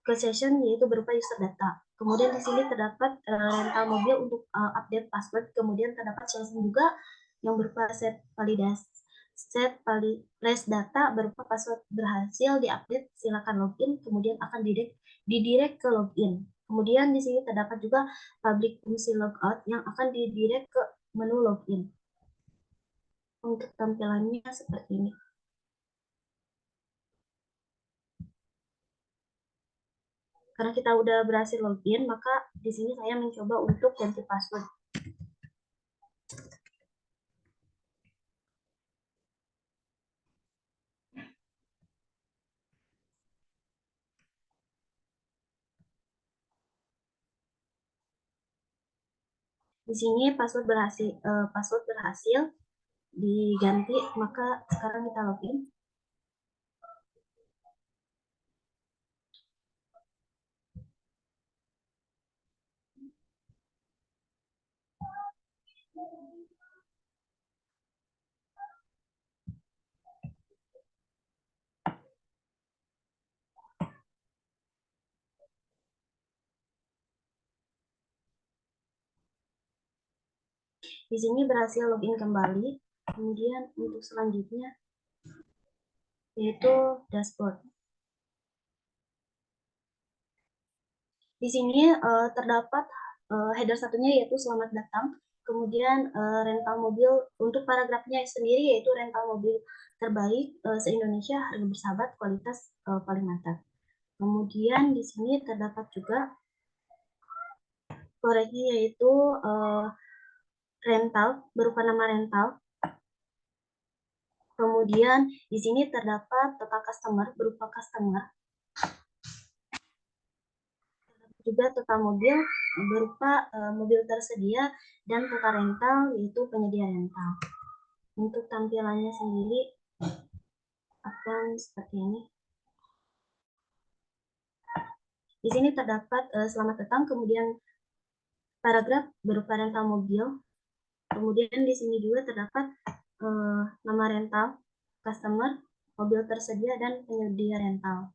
ke session yaitu berupa user data. Kemudian di sini terdapat rental mobil untuk update password. Kemudian terdapat session juga yang berupa set validasi, raise data berupa password berhasil diupdate, silakan login. Kemudian akan didirect ke login. Kemudian di sini terdapat juga public fungsi logout yang akan didirect ke menu login. Untuk tampilannya seperti ini. Karena kita udah berhasil login, maka di sini saya mencoba untuk ganti password. Di sini password berhasil diganti, maka sekarang kita login. Di sini berhasil login kembali. Kemudian untuk selanjutnya yaitu dashboard. Di sini terdapat header satunya yaitu selamat datang. Kemudian rental mobil untuk paragrafnya sendiri yaitu rental mobil terbaik se-Indonesia, harga bersahabat, kualitas paling mantap. Kemudian di sini terdapat juga koreknya yaitu rental berupa nama rental. Kemudian di sini terdapat total customer berupa customer. Juga total mobil berupa mobil tersedia dan total rental yaitu penyedia rental. Untuk tampilannya sendiri akan seperti ini. Di sini terdapat selamat datang, kemudian paragraf berupa rental mobil. Kemudian di sini juga terdapat nama rental, customer, mobil tersedia, dan penyedia rental.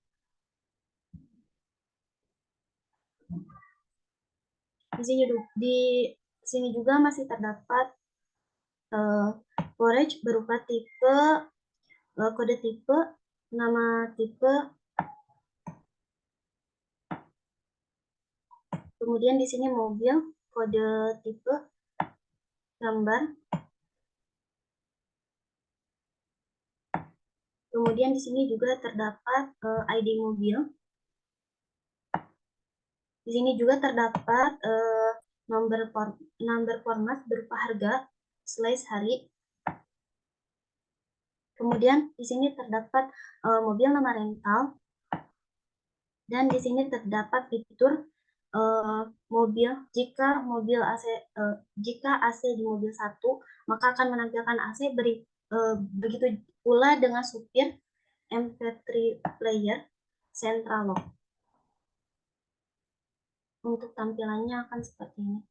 Di sini juga masih terdapat storage berupa tipe, kode tipe, nama tipe, kemudian di sini mobil, kode tipe, gambar, kemudian di sini juga terdapat ID mobil. Di sini juga terdapat number format berupa harga, /hari. Kemudian di sini terdapat mobil nama rental. Dan di sini terdapat fitur mobil. Jika AC di mobil 1, maka akan menampilkan AC. Begitu pula dengan supir, MP3 player, central lock. Untuk tampilannya akan seperti ini.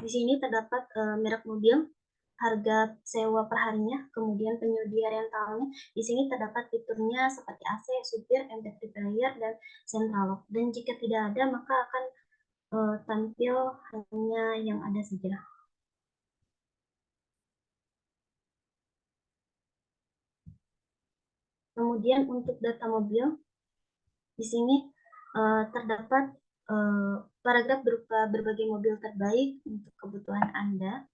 Di sini terdapat merek mobil, harga sewa per harinya, kemudian penyedia rentalnya. Di sini terdapat fiturnya seperti AC, supir, MP3 player, dan central lock. Dan jika tidak ada, maka akan tampil hanya yang ada saja. Kemudian untuk data mobil, di sini terdapat paragraf berupa berbagai mobil terbaik untuk kebutuhan Anda.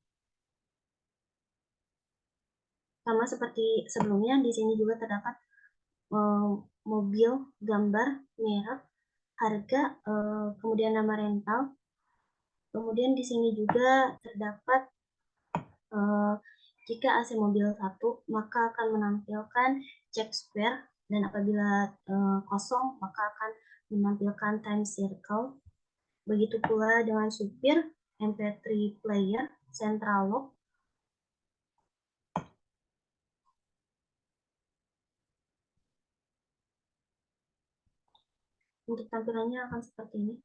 Sama seperti sebelumnya, di sini juga terdapat mobil, gambar, merek, harga, kemudian nama rental. Kemudian di sini juga terdapat jika AC mobil 1, maka akan menampilkan check spare, dan apabila kosong, maka akan menampilkan time circle. Begitu pula dengan supir, MP3 player, central lock. Untuk tampilannya akan seperti ini.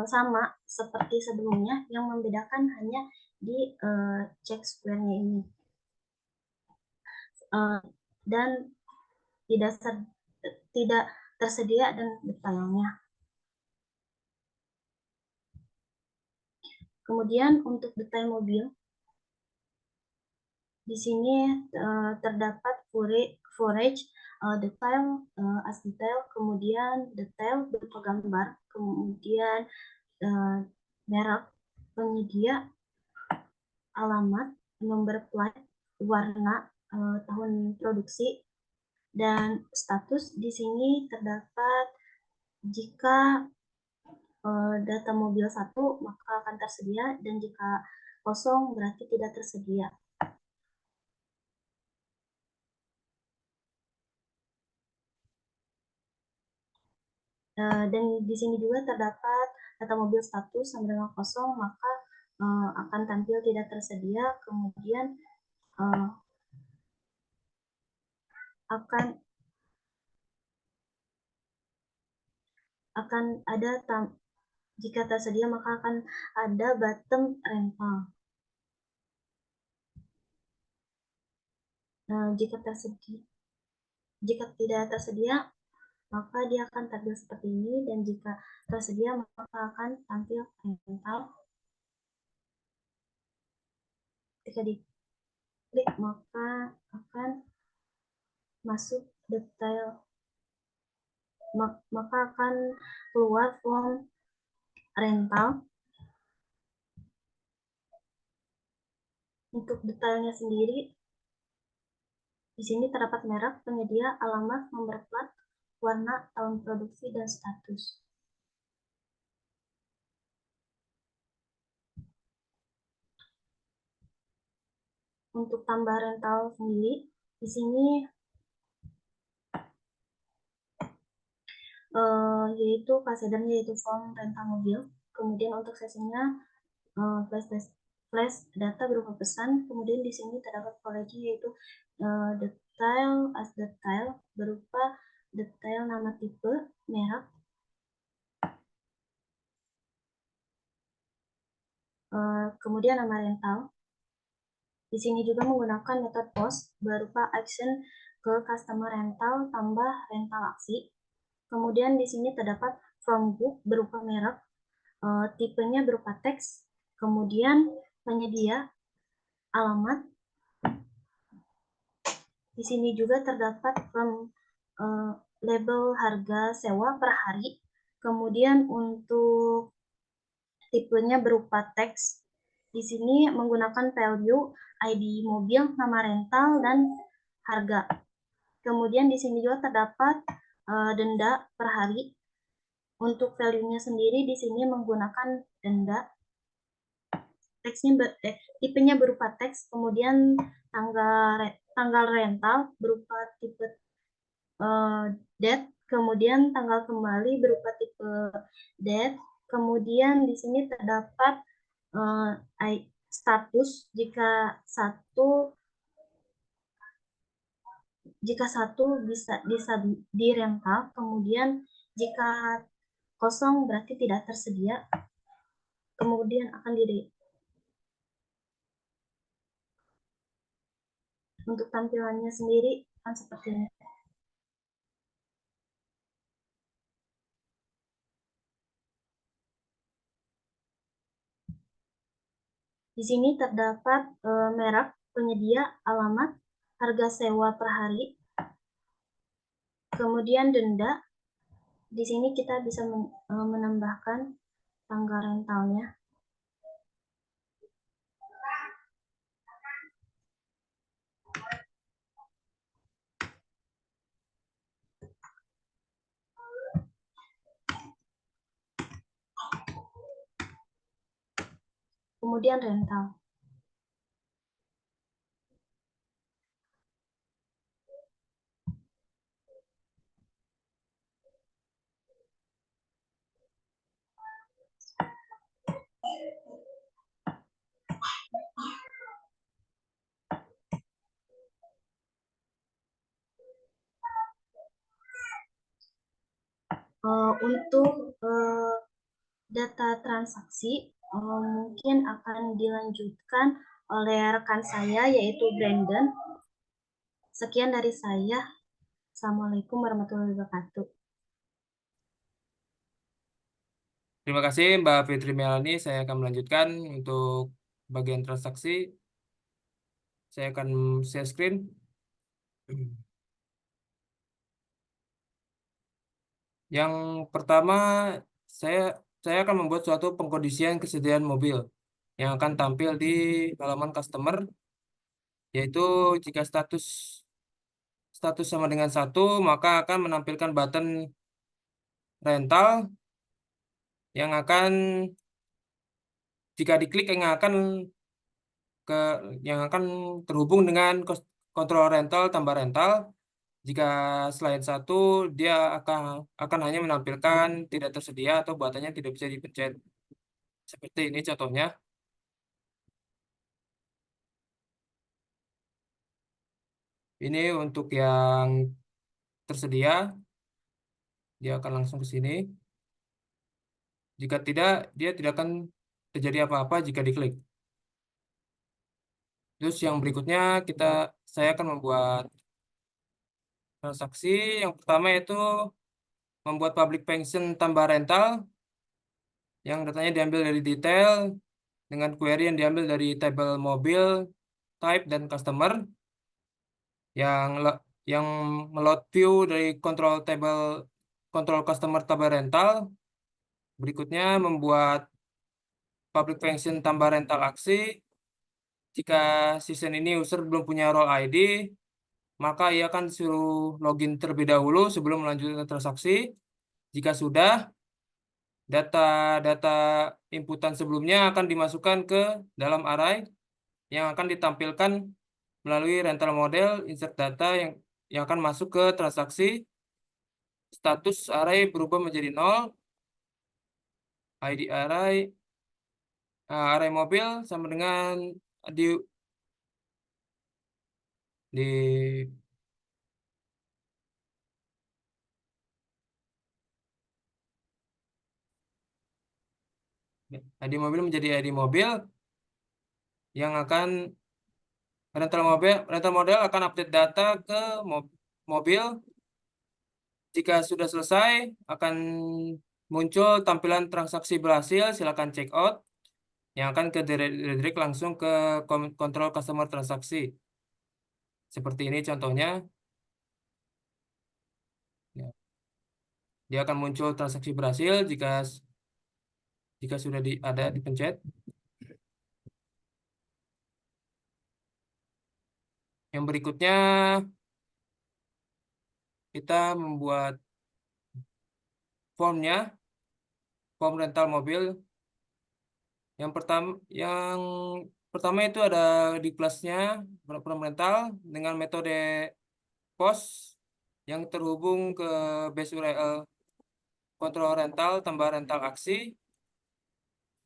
Sama seperti sebelumnya, yang membedakan hanya di check square-nya ini. Dan tidak tersedia dan detailnya. Kemudian untuk detail mobil, di sini terdapat forage, detail, as detail, kemudian detail berupa gambar, kemudian merek, penyedia, alamat, nomor plat, warna, tahun produksi, dan status. Di sini terdapat jika data mobil 1, maka akan tersedia, dan jika kosong berarti tidak tersedia. Dan di sini juga terdapat data mobil status sama dengan kosong, maka akan tampil tidak tersedia. Kemudian akan ada jika tersedia maka akan ada button rental. Jika tersedia Jika tidak tersedia, maka dia akan tampil seperti ini, dan jika tersedia maka akan tampil rental. Jika diklik maka akan masuk detail, maka akan keluar form rental. Untuk detailnya sendiri, di sini terdapat merek, penyedia, alamat, nomor plat, warna, tahun produksi, dan status. Untuk tambah rental sendiri, di sini yaitu kasedannya yaitu form rental mobil. Kemudian untuk sesinya flash data berupa pesan. Kemudian di sini terdapat college yaitu detail as detail berupa detail nama, tipe, merek, kemudian nama rental. Di sini juga menggunakan metode post berupa action ke customer rental tambah rental aksi. Kemudian di sini terdapat from book berupa merek, tipenya berupa teks, kemudian penyedia, alamat. Di sini juga terdapat from label harga sewa per hari. Kemudian untuk tipenya berupa teks. Di sini menggunakan value, ID mobil, nama rental, dan harga. Kemudian di sini juga terdapat denda per hari. Untuk value-nya sendiri di sini menggunakan denda. Tipenya berupa teks, kemudian tanggal rental berupa tipe date, kemudian tanggal kembali berupa tipe date. Kemudian di sini terdapat status jika satu bisa di rental, kemudian jika kosong berarti tidak tersedia, kemudian akan untuk tampilannya sendiri akan seperti ini. Di sini terdapat merek, penyedia, alamat, harga sewa per hari, kemudian denda. Di sini kita bisa menambahkan tanggal rentalnya. Kemudian rental. Untuk data transaksi mungkin akan dilanjutkan oleh rekan saya yaitu Brandon. Sekian dari saya. Assalamualaikum warahmatullahi wabarakatuh. Terima kasih Mbak Fitri Melani. Saya akan melanjutkan untuk bagian transaksi. Saya akan share screen. Yang pertama, saya akan membuat suatu pengkondisian kesediaan mobil yang akan tampil di halaman customer, yaitu jika status sama dengan 1, maka akan menampilkan button rental yang akan jika diklik yang akan terhubung dengan kontrol rental tambah rental. Jika selain 1, dia akan hanya menampilkan tidak tersedia atau buttonnya tidak bisa dipencet. Seperti ini contohnya. Ini untuk yang tersedia, dia akan langsung ke sini. Jika tidak, dia tidak akan terjadi apa-apa jika diklik. Terus yang berikutnya saya akan membuat transaksi. Yang pertama itu membuat public function tambah rental yang datanya diambil dari detail dengan query yang diambil dari tabel mobil, type, dan customer. Yang meload view dari control customer tambah rental. Berikutnya membuat public function tambah rental aksi. Jika season ini user belum punya role ID, maka ia akan disuruh login terlebih dahulu sebelum melanjutkan transaksi. Jika sudah, data-data inputan sebelumnya akan dimasukkan ke dalam array yang akan ditampilkan melalui rental model insert data yang akan masuk ke transaksi. Status array berubah menjadi 0. ID array mobil sama dengan di ID mobil menjadi ID mobil yang akan rental model akan update data ke mobil. Jika sudah selesai akan muncul tampilan transaksi berhasil, silakan check out yang akan ke redirect langsung ke kontrol customer transaksi. Seperti ini contohnya. Ya. Dia akan muncul transaksi berhasil jika sudah ada dipencet. Yang berikutnya kita membuat form rental mobil. Yang pertama itu ada di kelasnya form rental dengan metode post yang terhubung ke base URL kontrol rental tambah rental aksi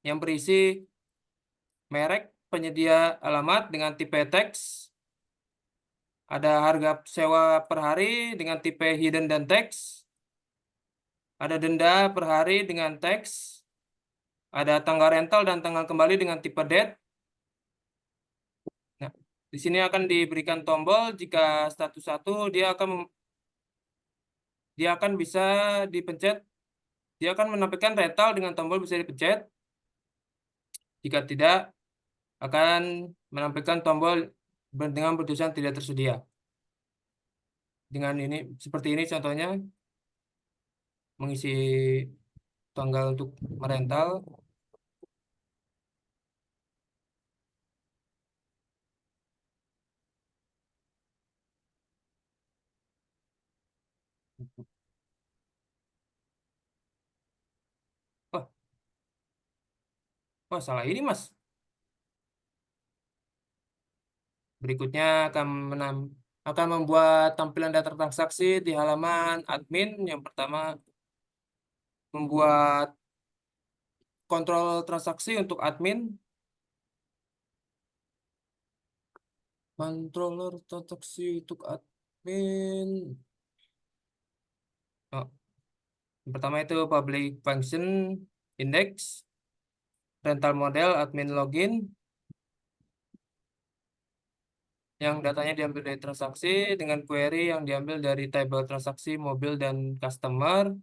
yang berisi merek, penyedia alamat dengan tipe teks, ada harga sewa per hari dengan tipe hidden dan teks, ada denda per hari dengan teks, ada tanggal rental dan tanggal kembali dengan tipe date. Nah, di sini akan diberikan tombol jika status 1 dia akan bisa dipencet. Dia akan menampilkan rental dengan tombol bisa dipencet. Jika tidak, akan menampilkan tombol dengan bertulisan tidak tersedia. Dengan ini, seperti ini contohnya, mengisi tanggal untuk merental. Oh, salah ini, Mas. Berikutnya akan membuat tampilan data transaksi di halaman admin. Yang pertama, membuat kontrol transaksi untuk admin. Controller transaksi untuk admin. Oh. Yang pertama itu public function index, rental model, admin login, yang datanya diambil dari transaksi dengan query yang diambil dari table transaksi mobil dan customer,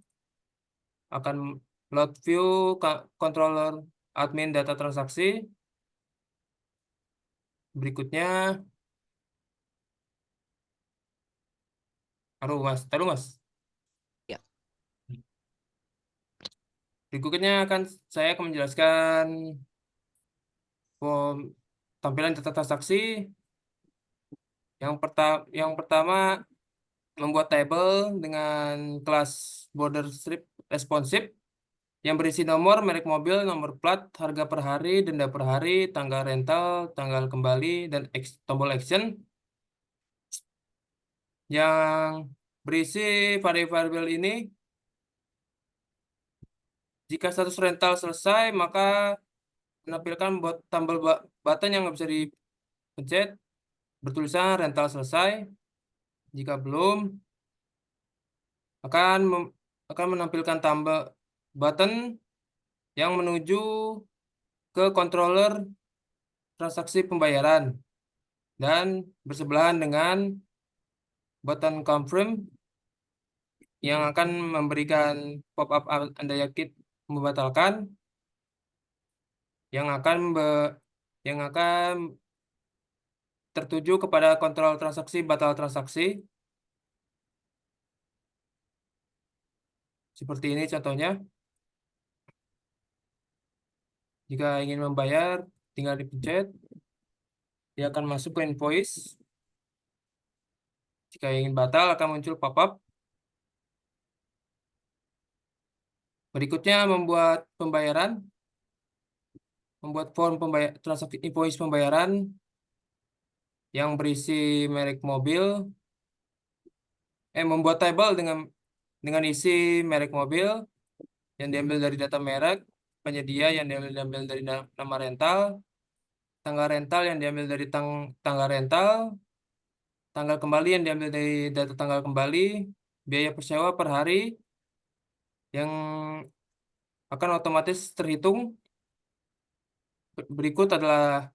akan load view controller admin data transaksi. Berikutnya, taruh mas. Ya. Berikutnya saya akan menjelaskan tampilan data transaksi. Yang pertama membuat table dengan kelas border strip responsive yang berisi nomor, merek mobil, nomor plat, harga per hari, denda per hari, tanggal rental, tanggal kembali, dan tombol action yang berisi variabel ini. Jika status rental selesai, maka menampilkan tombol button yang bisa dipencet bertulisan rental selesai. Jika belum, akan menampilkan tombol button yang menuju ke controller transaksi pembayaran dan bersebelahan dengan button confirm yang akan memberikan pop-up Anda yakin membatalkan, yang akan tertuju kepada kontrol transaksi batal transaksi. Seperti ini contohnya. Jika ingin membayar, tinggal dipencet. Dia akan masuk ke invoice. Jika ingin batal, akan muncul pop-up. Berikutnya membuat pembayaran. Membuat form transaksi invoice pembayaran yang berisi merek mobil. Membuat tabel dengan isi merek mobil yang diambil dari data merek, penyedia yang diambil dari nama rental, tanggal rental yang diambil dari tanggal rental, tanggal kembali yang diambil dari data tanggal kembali, biaya persewa per hari yang akan otomatis terhitung. Berikut adalah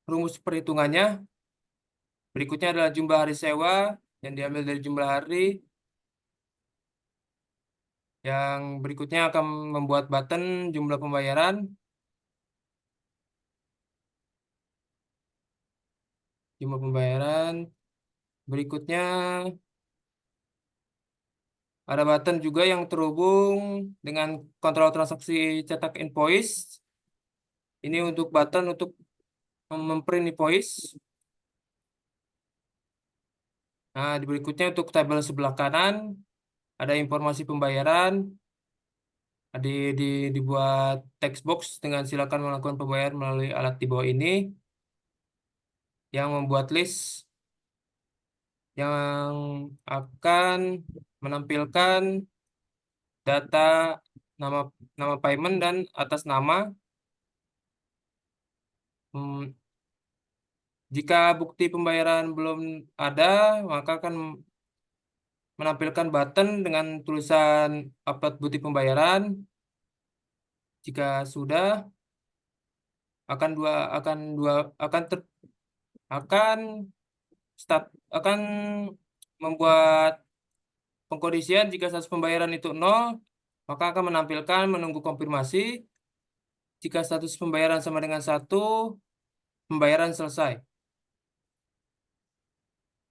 rumus perhitungannya. Berikutnya adalah jumlah hari sewa yang diambil dari jumlah hari. Yang berikutnya akan membuat button jumlah pembayaran. Jumlah pembayaran. Berikutnya ada button juga yang terhubung dengan kontrol transaksi cetak invoice. Ini untuk button untuk memprint invoice. Nah, di berikutnya untuk tabel sebelah kanan ada informasi pembayaran. Dibuat text box dengan silakan melakukan pembayaran melalui alat di bawah ini yang membuat list yang akan menampilkan data nama payment dan atas nama. Jika bukti pembayaran belum ada, maka akan menampilkan button dengan tulisan upload bukti pembayaran. Jika sudah, akan membuat pengkondisian. Jika status pembayaran itu 0, maka akan menampilkan menunggu konfirmasi. Jika status pembayaran sama dengan 1, pembayaran selesai.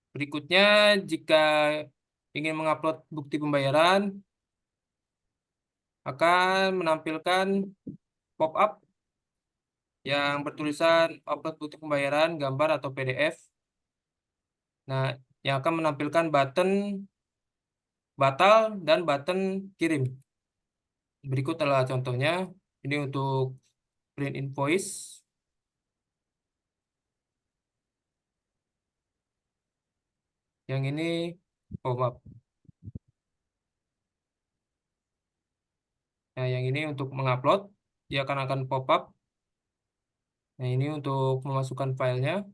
Berikutnya, jika ingin mengupload bukti pembayaran, akan menampilkan pop-up yang bertulisan upload bukti pembayaran, gambar atau PDF. Nah, yang akan menampilkan button batal dan button kirim. Berikut adalah contohnya. Ini untuk print invoice. Yang ini pop-up. Nah, yang ini untuk mengupload, dia akan pop-up. Nah, ini untuk memasukkan filenya.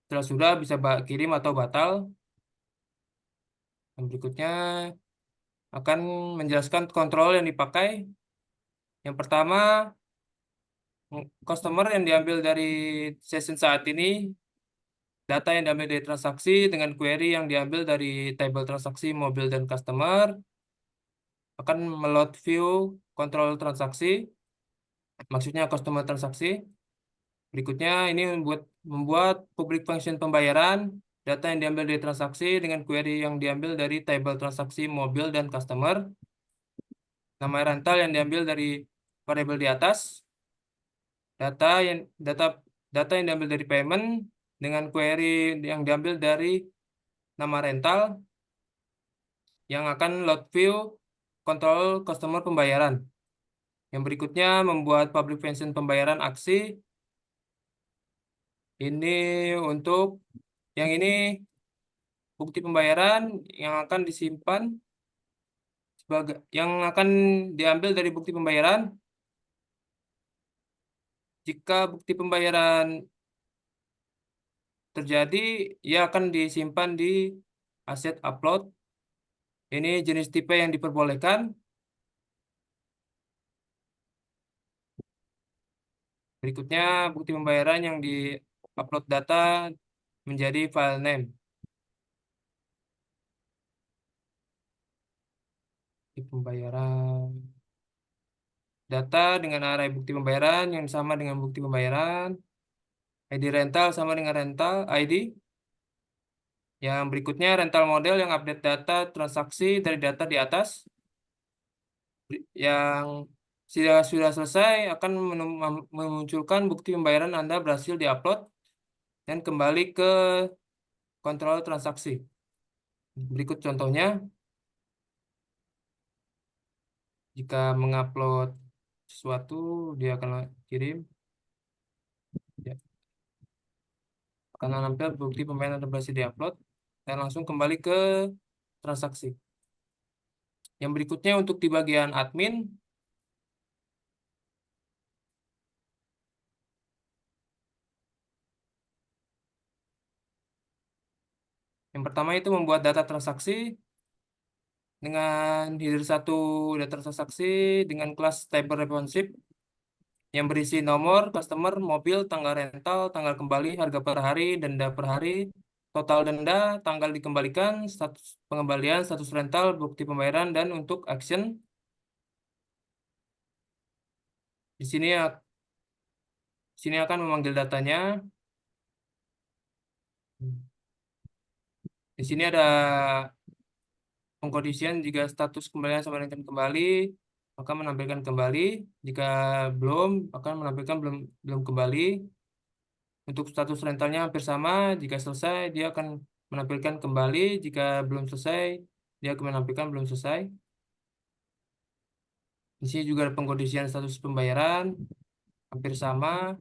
Setelah sudah bisa kirim atau batal. Dan berikutnya akan menjelaskan kontrol yang dipakai. Yang pertama, customer yang diambil dari session saat ini, data yang diambil dari transaksi dengan query yang diambil dari table transaksi mobil dan customer, akan meload view kontrol transaksi, maksudnya customer transaksi. Berikutnya ini membuat public function pembayaran, data yang diambil dari transaksi dengan query yang diambil dari table transaksi mobil dan customer, nama rental yang diambil dari variabel di atas, data yang diambil dari payment dengan query yang diambil dari nama rental yang akan load view kontrol customer pembayaran. Yang berikutnya membuat public function pembayaran aksi. Ini untuk yang ini bukti pembayaran yang akan disimpan yang akan diambil dari bukti pembayaran. Jika bukti pembayaran terjadi, ia akan disimpan di aset upload. Ini jenis tipe yang diperbolehkan. Berikutnya bukti pembayaran yang di upload data menjadi file name. Bukti pembayaran. Data dengan array bukti pembayaran yang sama dengan bukti pembayaran. ID rental sama dengan rental ID. Yang berikutnya rental model yang update data transaksi dari data di atas. Yang sudah selesai akan memunculkan bukti pembayaran Anda berhasil diupload dan kembali ke kontrol transaksi. Berikut contohnya. Jika mengupload sesuatu, dia akan kirim. Ya. Akan nampil bukti pembayaran Anda berhasil diupload dan langsung kembali ke transaksi. Yang berikutnya untuk di bagian admin, yang pertama itu membuat data transaksi dengan header 1 data transaksi dengan kelas table responsive yang berisi nomor, customer, mobil, tanggal rental, tanggal kembali, harga per hari, denda per hari, total denda, tanggal dikembalikan, status pengembalian, status rental, bukti pembayaran, dan untuk action. Di sini akan memanggil datanya. Di sini ada pengkondisian jika status kembalian sama dengan kembali, maka menampilkan kembali. Jika belum, akan menampilkan belum kembali. Untuk status rentalnya hampir sama. Jika selesai, dia akan menampilkan kembali. Jika belum selesai, dia akan menampilkan belum selesai. Di sini juga ada pengkondisian status pembayaran, hampir sama.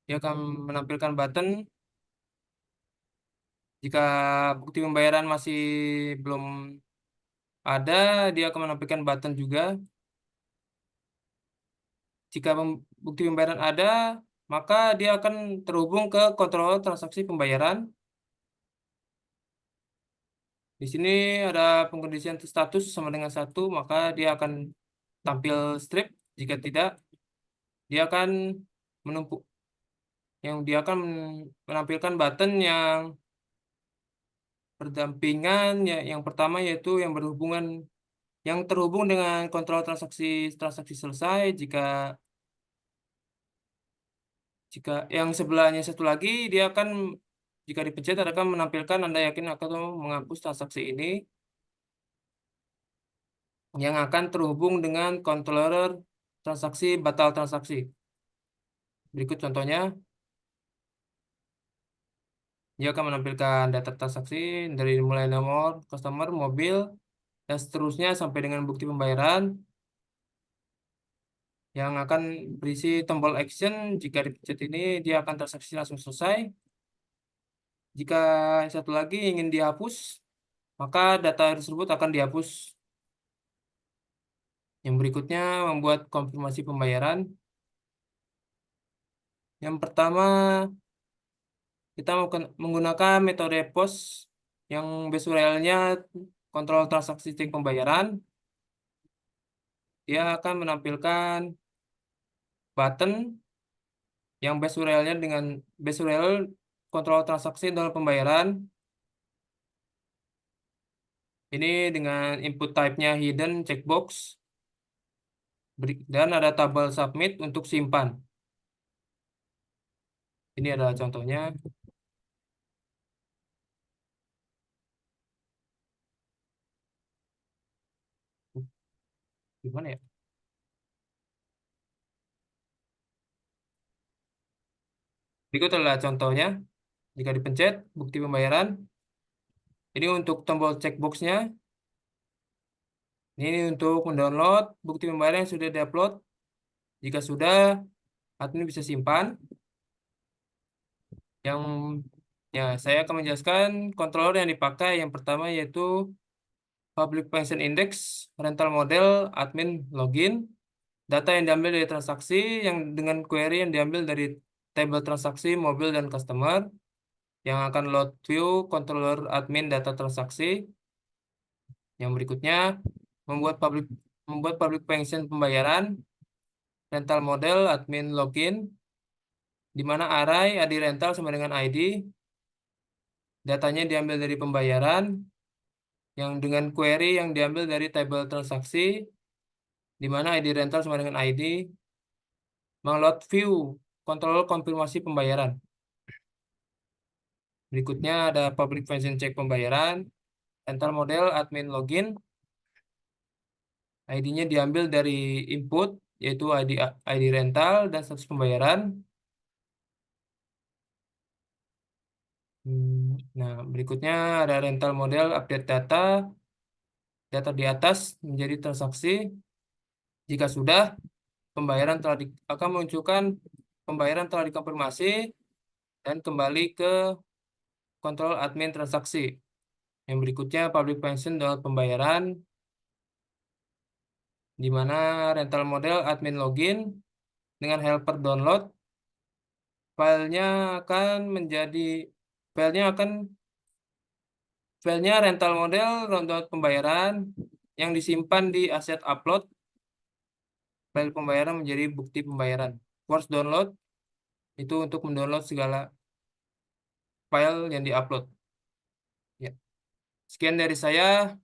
Dia akan menampilkan button. Jika bukti pembayaran masih belum ada, dia akan menampilkan button juga. Jika bukti pembayaran ada, maka dia akan terhubung ke kontrol transaksi pembayaran. Di sini ada pengkondisian status sama dengan 1, maka dia akan tampil strip. Jika tidak, dia akan menumpuk. Dia akan menampilkan button yang berdampingan. Yang pertama yaitu yang terhubung dengan kontrol transaksi selesai. Jika yang sebelahnya satu lagi, dia akan jika dipencet akan menampilkan Anda yakin akan menghapus transaksi ini yang akan terhubung dengan controller transaksi batal transaksi. Berikut contohnya. Dia akan menampilkan data transaksi dari mulai nomor, customer, mobil, dan seterusnya sampai dengan bukti pembayaran yang akan berisi tombol action. Jika dipencet ini, dia akan transaksi langsung selesai. Jika satu lagi ingin dihapus, maka data tersebut akan dihapus. Yang berikutnya membuat konfirmasi pembayaran. Yang pertama, kita menggunakan metode POS yang base URL-nya kontrol transaksi string pembayaran. Dia akan menampilkan button yang base URL-nya dengan base URL kontrol transaksi dan pembayaran. Ini dengan input type-nya hidden checkbox. Dan ada tabel submit untuk simpan. Ini adalah contohnya. Gimana ya? Berikut adalah contohnya. Jika dipencet bukti pembayaran. Ini untuk tombol checkbox-nya. Ini untuk mendownload bukti pembayaran yang sudah diupload. Jika sudah, admin bisa simpan. Saya akan menjelaskan controller yang dipakai. Yang pertama yaitu Public Function Index, rental model, admin login, data yang diambil dari transaksi yang dengan query yang diambil dari table transaksi, mobil, dan customer, yang akan load view, controller admin data transaksi. Yang berikutnya, membuat public function pembayaran, rental model, admin login, di mana array ID rental sama dengan ID. datanya diambil dari pembayaran, yang dengan query yang diambil dari tabel transaksi, di mana ID rental sama dengan ID, mengload view, kontrol konfirmasi pembayaran. Berikutnya ada public function check pembayaran, rental model, admin login, ID-nya diambil dari input, yaitu ID rental dan status pembayaran. Nah, berikutnya ada rental model, update data di atas menjadi transaksi. Jika sudah, pembayaran akan menunjukkan pembayaran telah dikonfirmasi dan kembali ke kontrol admin transaksi. Yang berikutnya public function download pembayaran, di mana rental model admin login dengan helper download, filenya akan menjadi filenya rental model download pembayaran yang disimpan di aset upload file pembayaran menjadi bukti pembayaran. Force download itu untuk mendownload segala file yang diupload. Ya. Sekian dari saya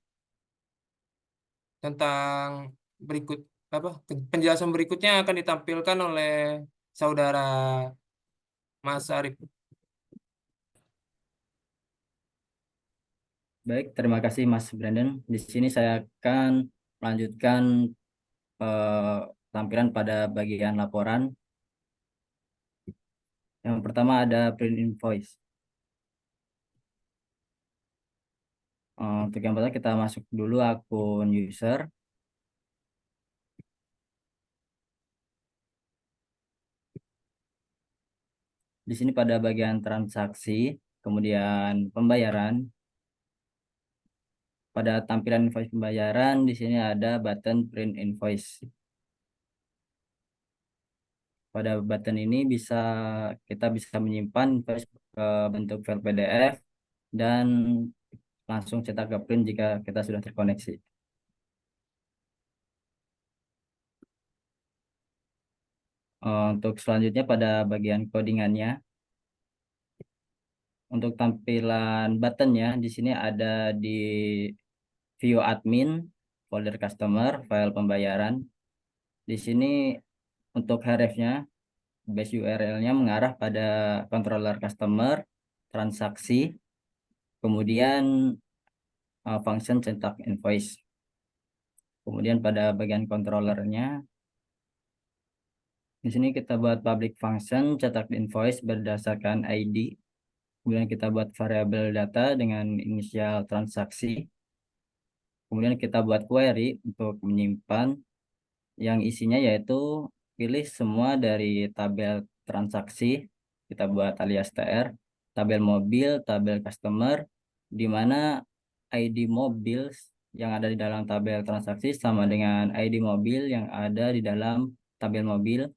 tentang penjelasan berikutnya akan ditampilkan oleh saudara Mas Arif. Baik, terima kasih Mas Brandon. Di sini saya akan melanjutkan tampilan pada bagian laporan. Yang pertama ada print invoice. Untuk yang pertama kita masuk dulu akun user. Di sini pada bagian transaksi, kemudian pembayaran. Pada tampilan invoice pembayaran, di sini ada button print invoice. Pada button ini kita bisa menyimpan invoice ke bentuk file PDF dan langsung cetak ke print jika kita sudah terkoneksi. Untuk selanjutnya pada bagian codingannya, untuk tampilan buttonnya di sini ada di view admin, folder customer, file pembayaran. Di sini untuk href-nya, base URL-nya mengarah pada controller customer, transaksi, kemudian function cetak invoice. Kemudian pada bagian controllernya, di sini kita buat public function cetak invoice berdasarkan ID. Kemudian kita buat variabel data dengan inisial transaksi. Kemudian kita buat query untuk menyimpan yang isinya yaitu pilih semua dari tabel transaksi. Kita buat alias tr, tabel mobil, tabel customer, di mana ID mobil yang ada di dalam tabel transaksi sama dengan ID mobil yang ada di dalam tabel mobil,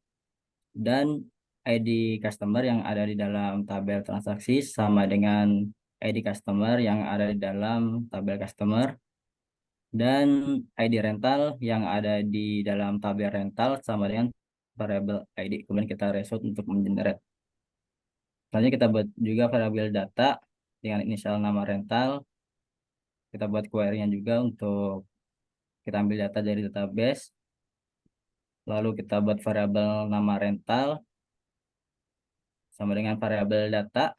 dan ID customer yang ada di dalam tabel transaksi sama dengan ID customer yang ada di dalam tabel customer, dan ID rental yang ada di dalam tabel rental sama dengan variabel ID. Kemudian kita result untuk mengenerate. Selanjutnya kita buat juga variabel data dengan inisial nama rental. Kita buat query-nya juga untuk kita ambil data dari database. Lalu kita buat variabel nama rental sama dengan variabel data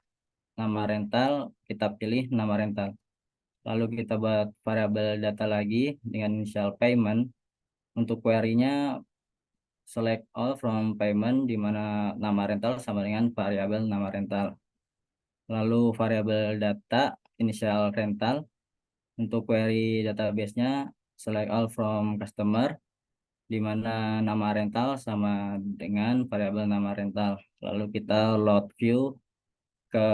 nama rental, kita pilih nama rental. Lalu kita buat variabel data lagi dengan initial payment. Untuk query-nya select all from payment, di mana nama rental sama dengan variabel nama rental. Lalu variabel data initial rental. Untuk query database-nya select all from customer, di mana nama rental sama dengan variabel nama rental. Lalu kita load view ke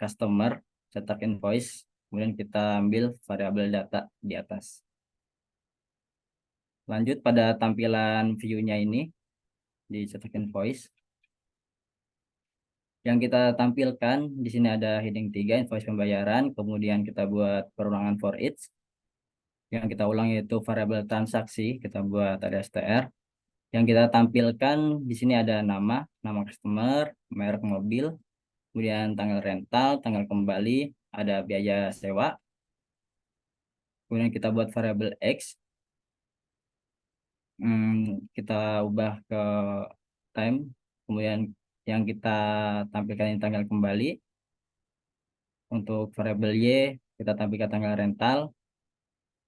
customer, cetak invoice, kemudian kita ambil variabel data di atas. Lanjut pada tampilan view-nya ini di cetak invoice. Yang kita tampilkan di sini ada heading 3 invoice pembayaran, kemudian kita buat perulangan for each. Yang kita ulang yaitu variabel transaksi, kita buat alias tr. Yang kita tampilkan di sini ada nama customer, merek mobil, kemudian tanggal rental, tanggal kembali, ada biaya sewa. Kemudian kita buat variabel X. Kita ubah ke time. Kemudian yang kita tampilkan ini tanggal kembali. Untuk variabel Y, kita tampilkan tanggal rental.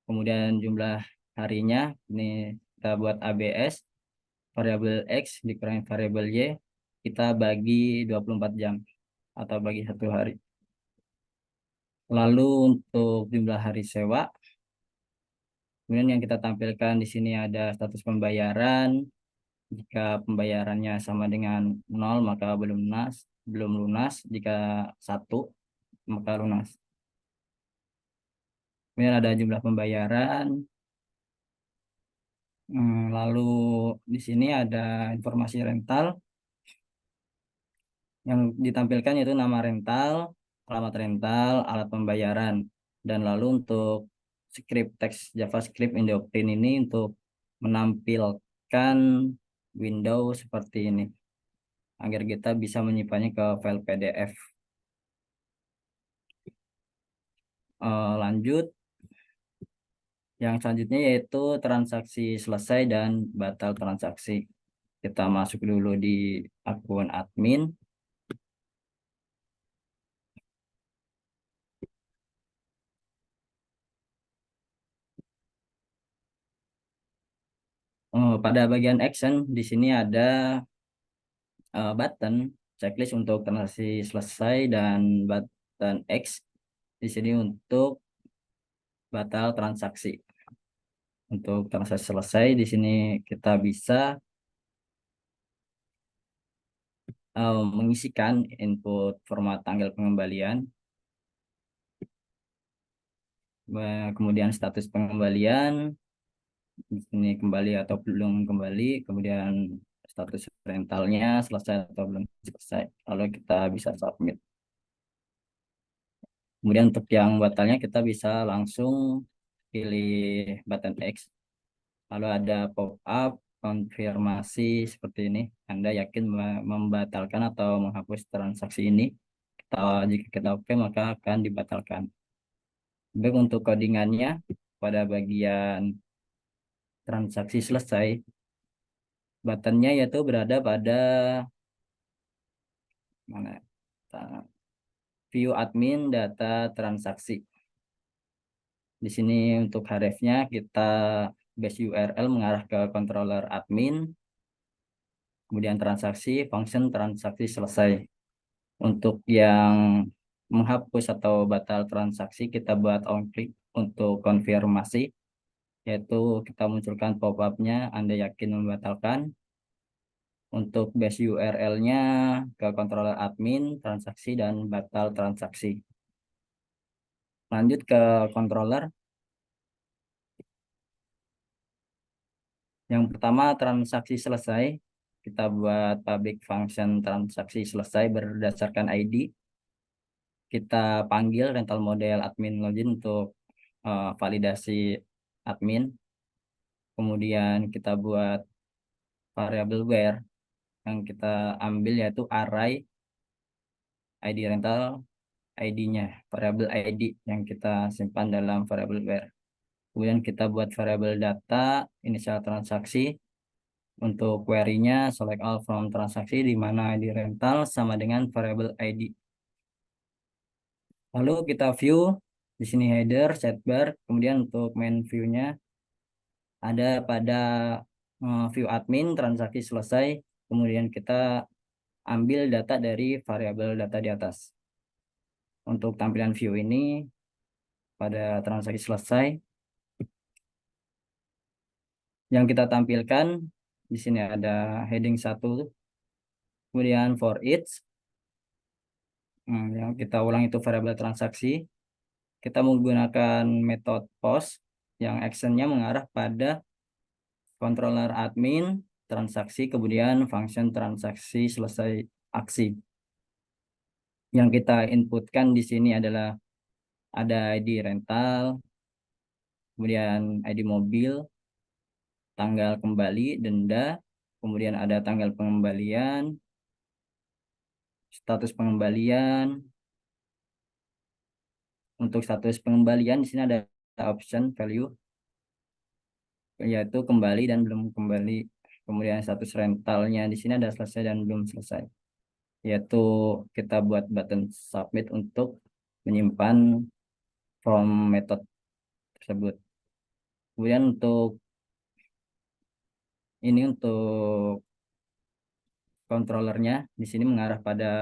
Kemudian jumlah harinya, ini kita buat ABS. Variabel X dikurangi variabel Y, kita bagi 24 jam atau bagi 1 hari. Lalu untuk jumlah hari sewa, kemudian yang kita tampilkan di sini ada status pembayaran. Jika pembayarannya sama dengan 0 maka belum lunas. Jika 1 maka lunas. Kemudian ada jumlah pembayaran. Lalu di sini ada informasi rental. Yang ditampilkan yaitu nama rental, alamat rental, alat pembayaran. Dan lalu untuk script teks JavaScript Indoprint ini untuk menampilkan window seperti ini agar kita bisa menyimpannya ke file PDF. Lanjut, yang selanjutnya yaitu transaksi selesai dan batal transaksi. Kita masuk dulu di akun admin. Pada bagian action di sini ada button checklist untuk transaksi selesai dan button X di sini untuk batal transaksi. Untuk transaksi selesai di sini kita bisa mengisikan input format tanggal pengembalian, kemudian status pengembalian, di sini kembali atau belum kembali, kemudian status rentalnya selesai atau belum selesai, lalu kita bisa submit. Kemudian untuk yang batalnya kita bisa langsung pilih button X, lalu ada pop-up konfirmasi seperti ini. Anda yakin membatalkan atau menghapus transaksi ini? Jika kita oke maka akan dibatalkan. Baik, untuk codingannya pada bagian transaksi selesai, buttonnya yaitu berada pada mana? View admin data transaksi. Di sini untuk hrefnya kita base URL mengarah ke controller admin, kemudian transaksi, function transaksi selesai. Untuk yang menghapus atau batal transaksi kita buat on click untuk konfirmasi, yaitu kita munculkan pop-up-nya Anda yakin membatalkan. Untuk base URL-nya ke controller admin, transaksi, dan batal transaksi. Lanjut ke controller. Yang pertama transaksi selesai. Kita buat public function transaksi selesai berdasarkan ID. Kita panggil rental model admin login untuk validasi admin. Kemudian kita buat variabel where yang kita ambil yaitu array ID rental, ID-nya, variabel ID yang kita simpan dalam variabel where. Kemudian kita buat variabel data, inisial transaksi. Untuk query-nya select all from transaksi di mana ID rental sama dengan variabel ID. Lalu kita view di sini header, sidebar, kemudian untuk main view-nya ada pada view admin transaksi selesai, kemudian kita ambil data dari variabel data di atas. Untuk tampilan view ini pada transaksi selesai yang kita tampilkan di sini ada heading 1, kemudian for each. Yang kita ulang itu variabel transaksi. Kita menggunakan metode post yang actionnya mengarah pada controller admin transaksi, kemudian function transaksi selesai aksi. Yang kita inputkan di sini adalah ada ID rental, kemudian ID mobil, tanggal kembali, denda, kemudian ada tanggal pengembalian, status pengembalian, Untuk status pengembalian di sini ada option value, yaitu kembali dan belum kembali. Kemudian status rentalnya di sini ada selesai dan belum selesai, yaitu kita buat button submit untuk menyimpan form method tersebut. Kemudian untuk controllernya di sini mengarah pada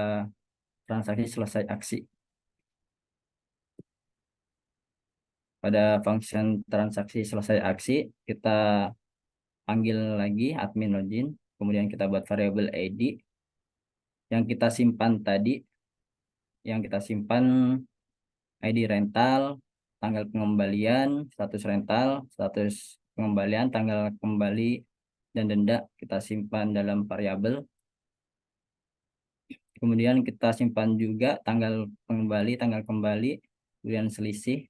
transaksi selesai aksi. Pada function transaksi selesai aksi, kita panggil lagi admin login, kemudian kita buat variabel ID yang kita simpan tadi, ID rental, tanggal pengembalian, status rental, status pengembalian, tanggal kembali, dan denda kita simpan dalam variabel. Kemudian kita simpan juga tanggal kembali, kemudian selisih.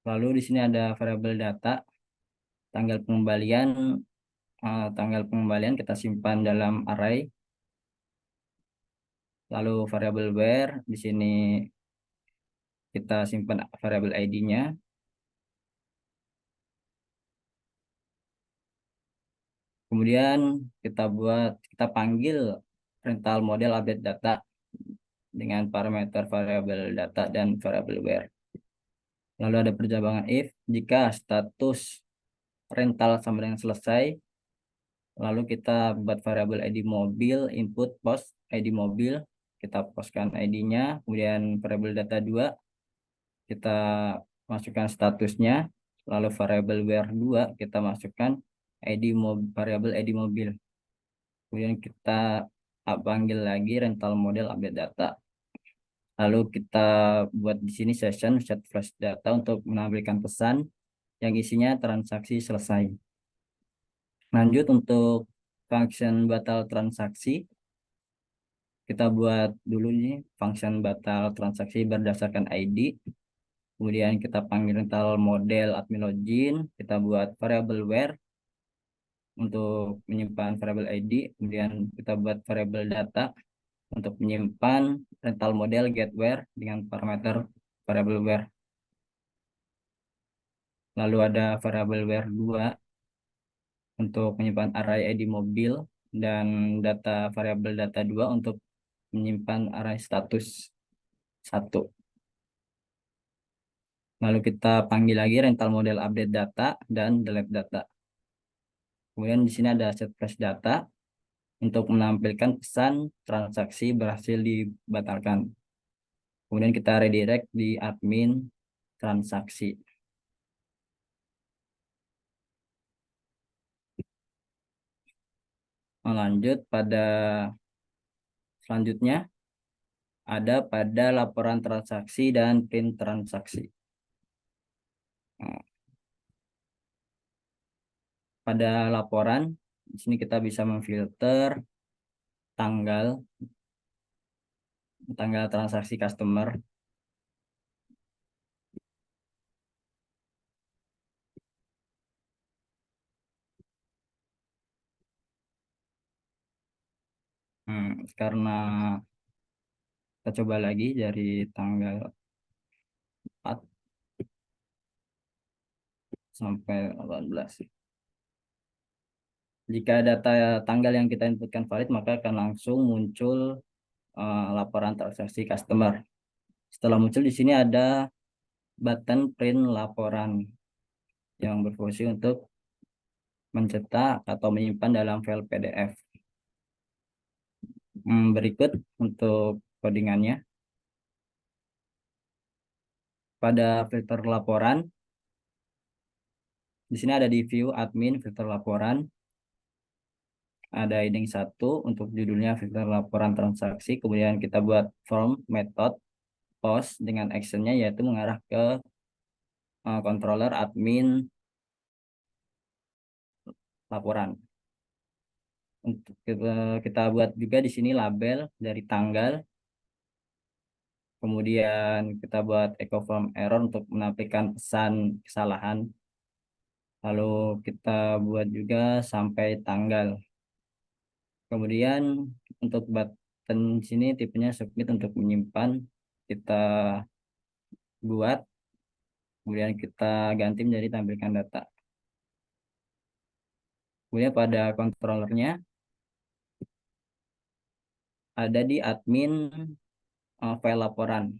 Lalu di sini ada variabel data, tanggal pengembalian kita simpan dalam array. Lalu variabel where, di sini kita simpan variabel ID-nya. Kemudian kita panggil rental model update data dengan parameter variabel data dan variabel where. Lalu ada perjabangan if jika status rental sama dengan selesai. Lalu kita buat variabel ID mobil, input post ID mobil, kita postkan ID-nya, kemudian variabel data 2 kita masukkan statusnya, lalu variabel where 2 kita masukkan variabel ID mobil. Kemudian kita panggil lagi rental model update data. Lalu kita buat di sini session set flash data untuk menampilkan pesan yang isinya transaksi selesai. Lanjut untuk function batal transaksi. Kita buat dulu nih function batal transaksi berdasarkan ID. Kemudian kita panggil rental model admin login. Kita buat variabel where untuk menyimpan variabel ID. Kemudian kita buat variabel data untuk menyimpan rental model get where dengan parameter variabel where. Lalu ada variabel where 2 untuk menyimpan array ID mobil dan variabel data 2 untuk menyimpan array status 1. Lalu kita panggil lagi rental model update data dan delete data. Kemudian di sini ada set flash data untuk menampilkan pesan transaksi berhasil dibatalkan. Kemudian kita redirect di admin transaksi. Lanjut pada selanjutnya ada pada laporan transaksi dan print transaksi. Pada laporan di sini kita bisa memfilter tanggal transaksi customer. Karena kita coba lagi dari tanggal 4 sampai 18. Jika data tanggal yang kita inputkan valid, maka akan langsung muncul laporan transaksi customer. Setelah muncul di sini ada button print laporan yang berfungsi untuk mencetak atau menyimpan dalam file PDF. Berikut untuk codingannya. Pada filter laporan, di sini ada di view admin filter laporan. Ada heading 1 untuk judulnya filter laporan transaksi. Kemudian kita buat form method post dengan actionnya yaitu mengarah ke controller admin laporan. Untuk kita buat juga di sini label dari tanggal. Kemudian kita buat echo form error untuk menampilkan pesan kesalahan. Lalu kita buat juga sampai tanggal. Kemudian untuk button sini tipenya submit untuk menyimpan kita buat, kemudian kita ganti menjadi tampilkan data. Kemudian pada controllernya ada di admin file laporan.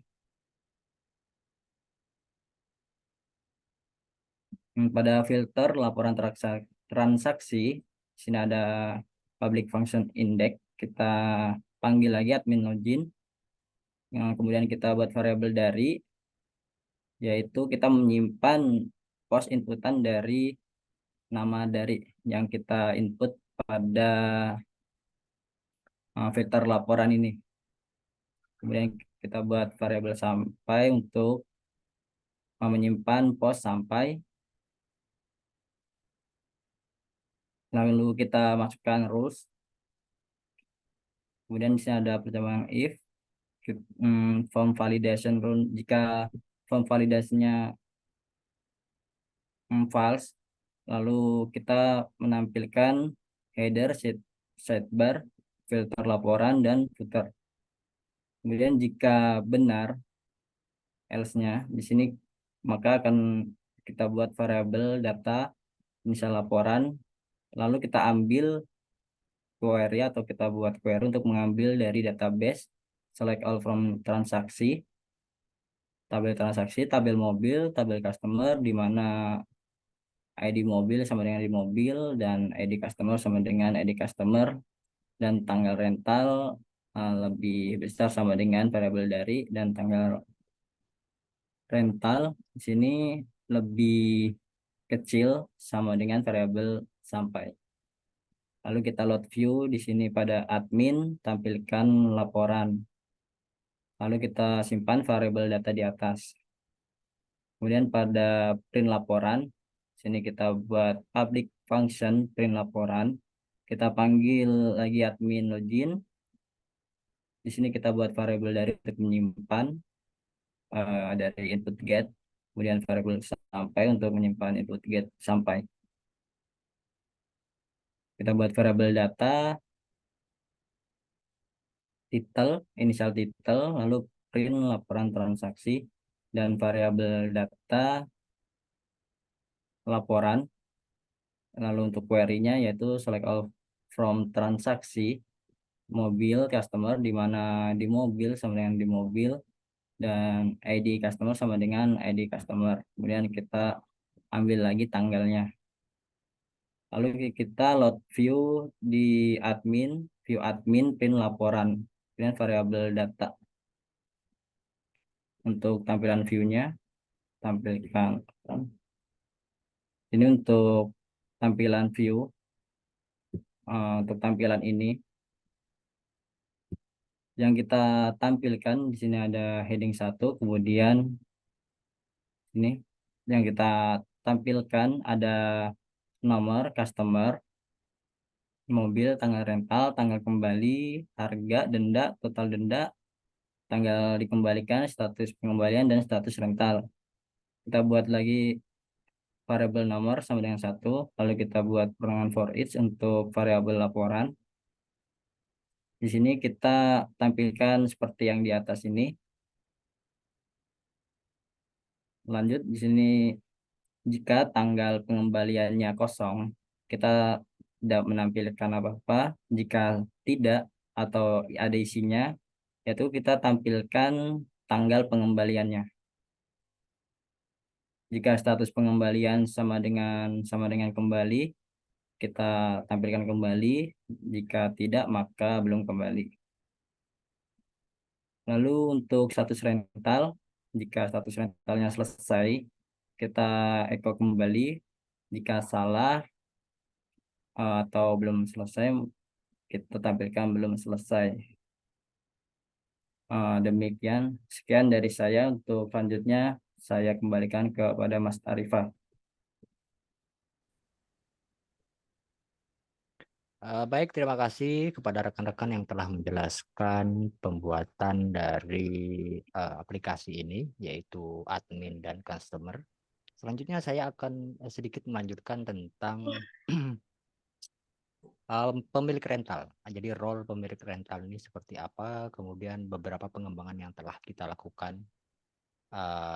Pada filter laporan transaksi, sini ada public function index, kita panggil lagi admin login. Kemudian kita buat variabel dari, yaitu kita menyimpan post inputan dari nama dari yang kita input pada filter laporan ini. Kemudian kita buat variabel sampai untuk menyimpan post sampai. Lalu kita masukkan rules. Kemudian di sini ada percobaan if form validation rule. Jika form validasinya false, lalu kita menampilkan header, sidebar, filter laporan, dan footer. Kemudian jika benar else-nya di sini, maka akan kita buat variabel data misal laporan, lalu kita ambil query atau kita buat query untuk mengambil dari database, select all from transaksi, tabel mobil, tabel customer, di mana ID mobil sama dengan ID mobil dan ID customer sama dengan ID customer, dan tanggal rental lebih besar sama dengan variabel dari, dan tanggal rental di sini lebih kecil sama dengan variabel sampai. Lalu kita load view di sini pada admin, tampilkan laporan. Lalu kita simpan variabel data di atas. Kemudian pada print laporan, sini kita buat public function print laporan. Kita panggil lagi admin login. Di sini kita buat variabel dari untuk menyimpan dari input get. Kemudian variabel sampai untuk menyimpan input get sampai. Kita buat variabel data, title, inisial title, lalu print laporan transaksi, dan variabel data laporan. Lalu untuk query-nya yaitu select all from transaksi mobil customer, di mana di mobil sama dengan di mobil, dan ID customer sama dengan ID customer. Kemudian kita ambil lagi tanggalnya. Lalu kita load view di admin, view admin print laporan, kemudian variabel data. Untuk tampilan view-nya, tampilkan. Ini untuk tampilan view. Untuk tampilan ini, yang kita tampilkan di sini ada heading 1, kemudian ini yang kita tampilkan ada nomor customer, mobil, tanggal rental, tanggal kembali, harga, denda, total denda, tanggal dikembalikan, status pengembalian, dan status rental. Kita buat lagi variabel nomor sama dengan 1, lalu kita buat perangan for each untuk variabel laporan. Di sini kita tampilkan seperti yang di atas ini. Lanjut di sini, jika tanggal pengembaliannya kosong, kita tidak menampilkan apa-apa. Jika tidak atau ada isinya, yaitu kita tampilkan tanggal pengembaliannya. Jika status pengembalian sama dengan kembali, kita tampilkan kembali. Jika tidak, maka belum kembali. Lalu untuk status rental, jika status rentalnya selesai, kita echo kembali. Jika salah atau belum selesai, kita tampilkan belum selesai. Demikian, sekian dari saya. Untuk selanjutnya saya kembalikan kepada Mas Arifah. Baik, terima kasih kepada rekan-rekan yang telah menjelaskan pembuatan dari aplikasi ini, yaitu admin dan customer. Selanjutnya saya akan sedikit melanjutkan tentang Pemilik rental. Jadi role pemilik rental ini seperti apa, kemudian beberapa pengembangan yang telah kita lakukan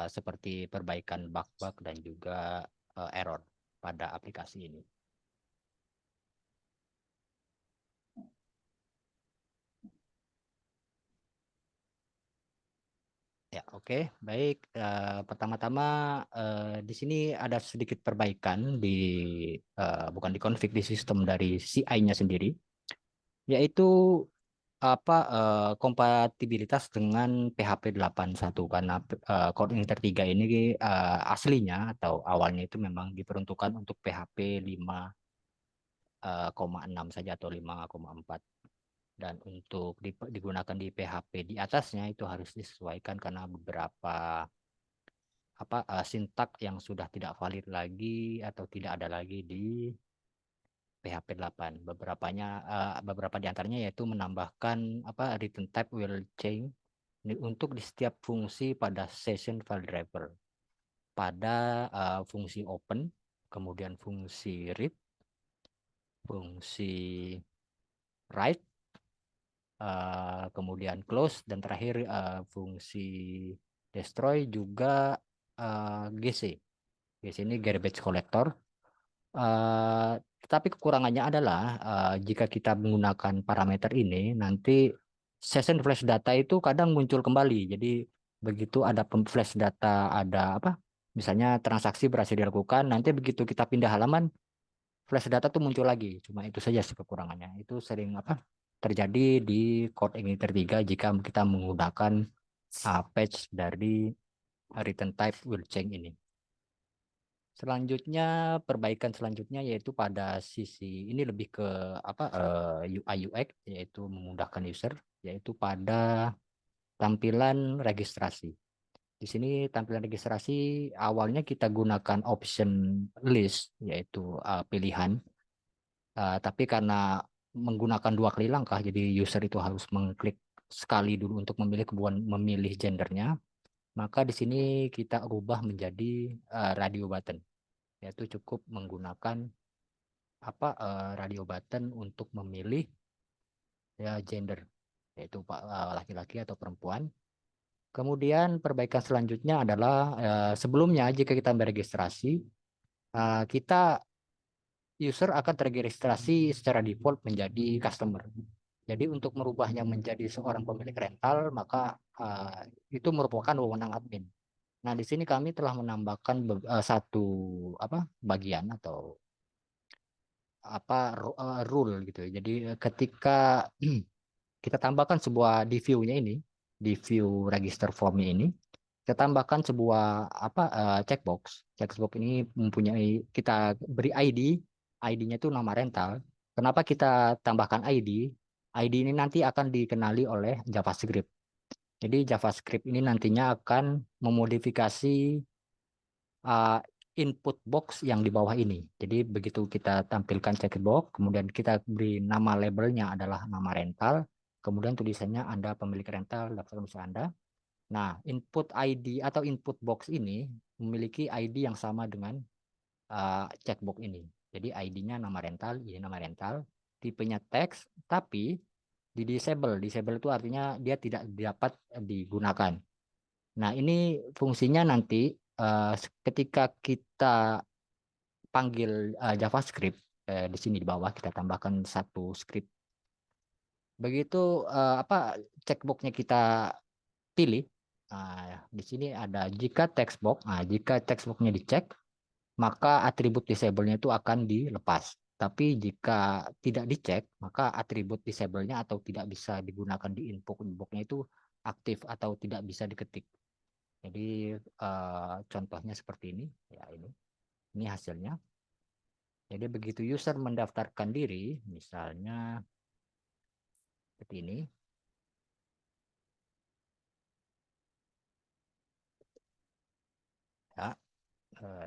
seperti perbaikan bug-bug dan juga error pada aplikasi ini. Ya, oke, baik. Pertama-tama di sini ada sedikit perbaikan bukan di config, di sistem dari CI-nya sendiri, yaitu kompatibilitas dengan PHP 8.1 karena Core Inter 3 ini aslinya atau awalnya itu memang diperuntukkan untuk PHP 5,6 saja atau 5,4. Dan untuk digunakan di PHP di atasnya itu harus disesuaikan karena beberapa sintak yang sudah tidak valid lagi atau tidak ada lagi di PHP 8. Beberapa di antaranya yaitu menambahkan return type will change untuk di setiap fungsi pada session file driver, pada fungsi open, kemudian fungsi read, fungsi write, kemudian close, dan terakhir fungsi destroy, juga GC. GC ini garbage collector. Tetapi kekurangannya adalah jika kita menggunakan parameter ini, nanti session flash data itu kadang muncul kembali. Jadi begitu ada flash data, ada misalnya transaksi berhasil dilakukan, nanti begitu kita pindah halaman, flash data tuh muncul lagi. Cuma itu saja sih kekurangannya. Itu sering terjadi di Core Igniter 3 jika kita menggunakan patch dari return type will change ini. Selanjutnya, perbaikan selanjutnya yaitu pada sisi ini lebih ke UI UX, yaitu memudahkan user, yaitu pada tampilan registrasi. Di sini tampilan registrasi awalnya kita gunakan option list, yaitu pilihan. Tapi karena menggunakan 2 kali langkah, jadi user itu harus mengklik sekali dulu untuk memilih, kemudian memilih gendernya. Maka di sini kita ubah menjadi radio button, yaitu cukup menggunakan radio button untuk memilih gender, yaitu laki-laki atau perempuan. Kemudian perbaikan selanjutnya adalah sebelumnya jika kita meregistrasi, kita user akan terregistrasi secara default menjadi customer. Jadi untuk merubahnya menjadi seorang pemilik rental, maka itu merupakan wewenang admin. Nah, di sini kami telah menambahkan satu bagian atau rule gitu. Jadi ketika kita tambahkan sebuah di view-nya ini, di view register form-nya ini, kita tambahkan sebuah checkbox. Checkbox ini mempunyai, kita beri ID, ID-nya itu nama rental. Kenapa kita tambahkan ID? ID ini nanti akan dikenali oleh JavaScript. Jadi JavaScript ini nantinya akan memodifikasi input box yang di bawah ini. Jadi begitu kita tampilkan checkbox, kemudian kita beri nama labelnya adalah nama rental, kemudian tulisannya Anda pemilik rental, daftar usaha Anda. Nah, input ID atau input box ini memiliki ID yang sama dengan checkbox ini. Jadi ID-nya nama rental, ini nama rental, tipenya teks, tapi di disable. Disable itu artinya dia tidak dapat digunakan. Nah, ini fungsinya nanti ketika kita panggil JavaScript, di sini di bawah kita tambahkan satu script. Begitu checkboxnya kita pilih, di sini ada jika textbox. Nah, jika textboxnya dicek, maka atribut disable-nya itu akan dilepas. Tapi jika tidak dicek, maka atribut disable-nya atau tidak bisa digunakan di input box-nya itu aktif atau tidak bisa diketik. Jadi contohnya seperti ini, ya ini hasilnya. Jadi begitu user mendaftarkan diri, misalnya seperti ini. Ya,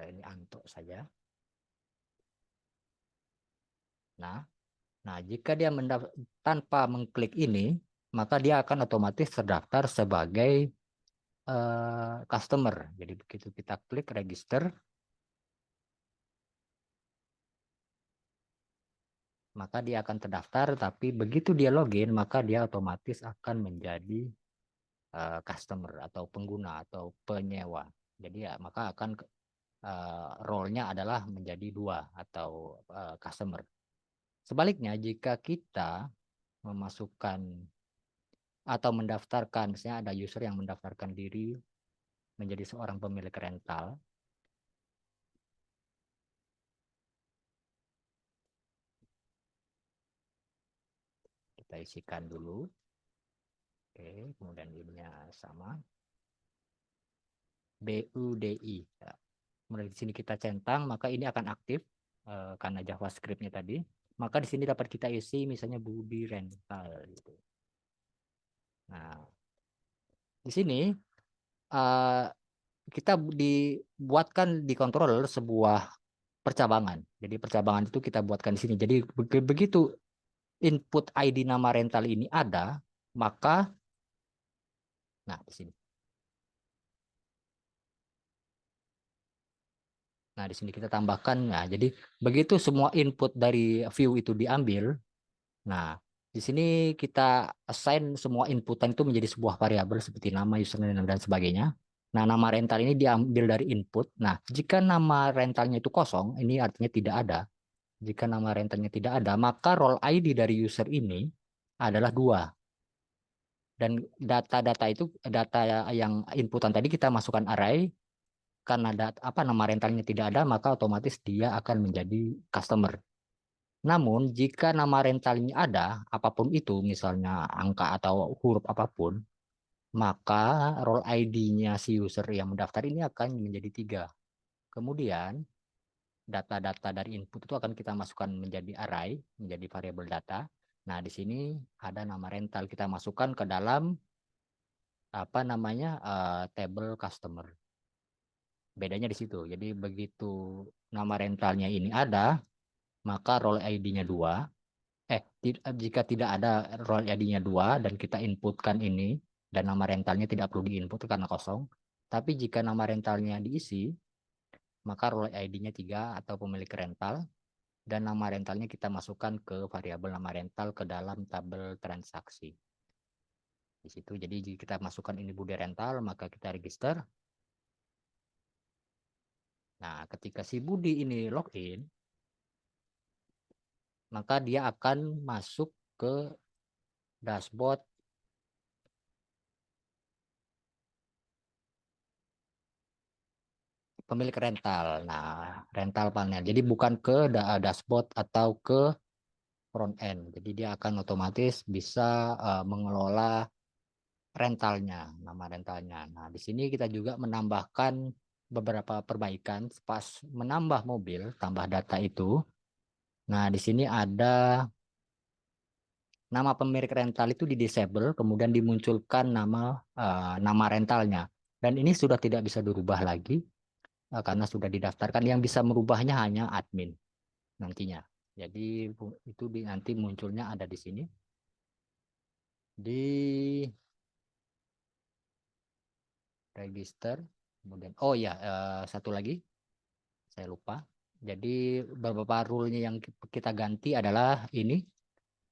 ini Anto saja. Nah, jika dia tanpa mengklik ini, maka dia akan otomatis terdaftar sebagai customer. Jadi begitu kita klik register, maka dia akan terdaftar, tapi begitu dia login, maka dia otomatis akan menjadi customer atau pengguna atau penyewa. Jadi ya, maka akan role-nya adalah menjadi 2 atau customer. Sebaliknya, jika kita memasukkan atau mendaftarkan, misalnya ada user yang mendaftarkan diri menjadi seorang pemilik rental, kita isikan dulu. Oke, kemudian ininya sama. BUDI. Ya. Kemudian di sini kita centang, maka ini akan aktif karena JavaScript-nya tadi. Maka di sini dapat kita isi misalnya Budi Rental gitu. Nah, di sini kita dibuatkan di controller sebuah percabangan. Jadi percabangan itu kita buatkan di sini. Jadi begitu input ID nama rental ini ada, maka nah di sini. Nah, di sini kita tambahkan. Nah, jadi begitu semua input dari view itu diambil, nah, di sini kita assign semua inputan itu menjadi sebuah variabel seperti nama, username, dan sebagainya. Nah, nama rental ini diambil dari input. Nah, jika nama rentalnya itu kosong, ini artinya tidak ada. Jika nama rentalnya tidak ada, maka role ID dari user ini adalah 2. Dan data-data itu, data yang inputan tadi kita masukkan array, karena nama rentalnya tidak ada, maka otomatis dia akan menjadi customer. Namun jika nama rentalnya ada, apapun itu, misalnya angka atau huruf apapun, maka role ID-nya si user yang mendaftar ini akan menjadi 3. Kemudian data-data dari input itu akan kita masukkan menjadi array, menjadi variabel data. Nah, di sini ada nama rental, kita masukkan ke dalam table customer. Bedanya di situ. Jadi begitu nama rentalnya ini ada, maka role ID-nya 2. Jika tidak ada role ID-nya 2 dan kita inputkan ini, dan nama rentalnya tidak perlu diinput karena kosong. Tapi jika nama rentalnya diisi, maka role ID-nya 3 atau pemilik rental, dan nama rentalnya kita masukkan ke variabel nama rental ke dalam tabel transaksi. Di situ, jadi jika kita masukkan ini Budi Rental, maka kita register. Nah, ketika si Budi ini login, maka dia akan masuk ke dashboard pemilik rental. Nah, rental panel. Jadi bukan ke dashboard atau ke front end. Jadi dia akan otomatis bisa mengelola rentalnya, nama rentalnya. Nah, di sini kita juga menambahkan beberapa perbaikan pas menambah mobil, tambah data itu. Nah, di sini ada nama pemilik rental itu di disable, kemudian dimunculkan nama rentalnya. Dan ini sudah tidak bisa dirubah lagi karena sudah didaftarkan. Yang bisa merubahnya hanya admin nantinya. Jadi itu nanti munculnya ada di sini. Di register, kemudian satu lagi saya lupa. Jadi beberapa rule-nya yang kita ganti adalah ini,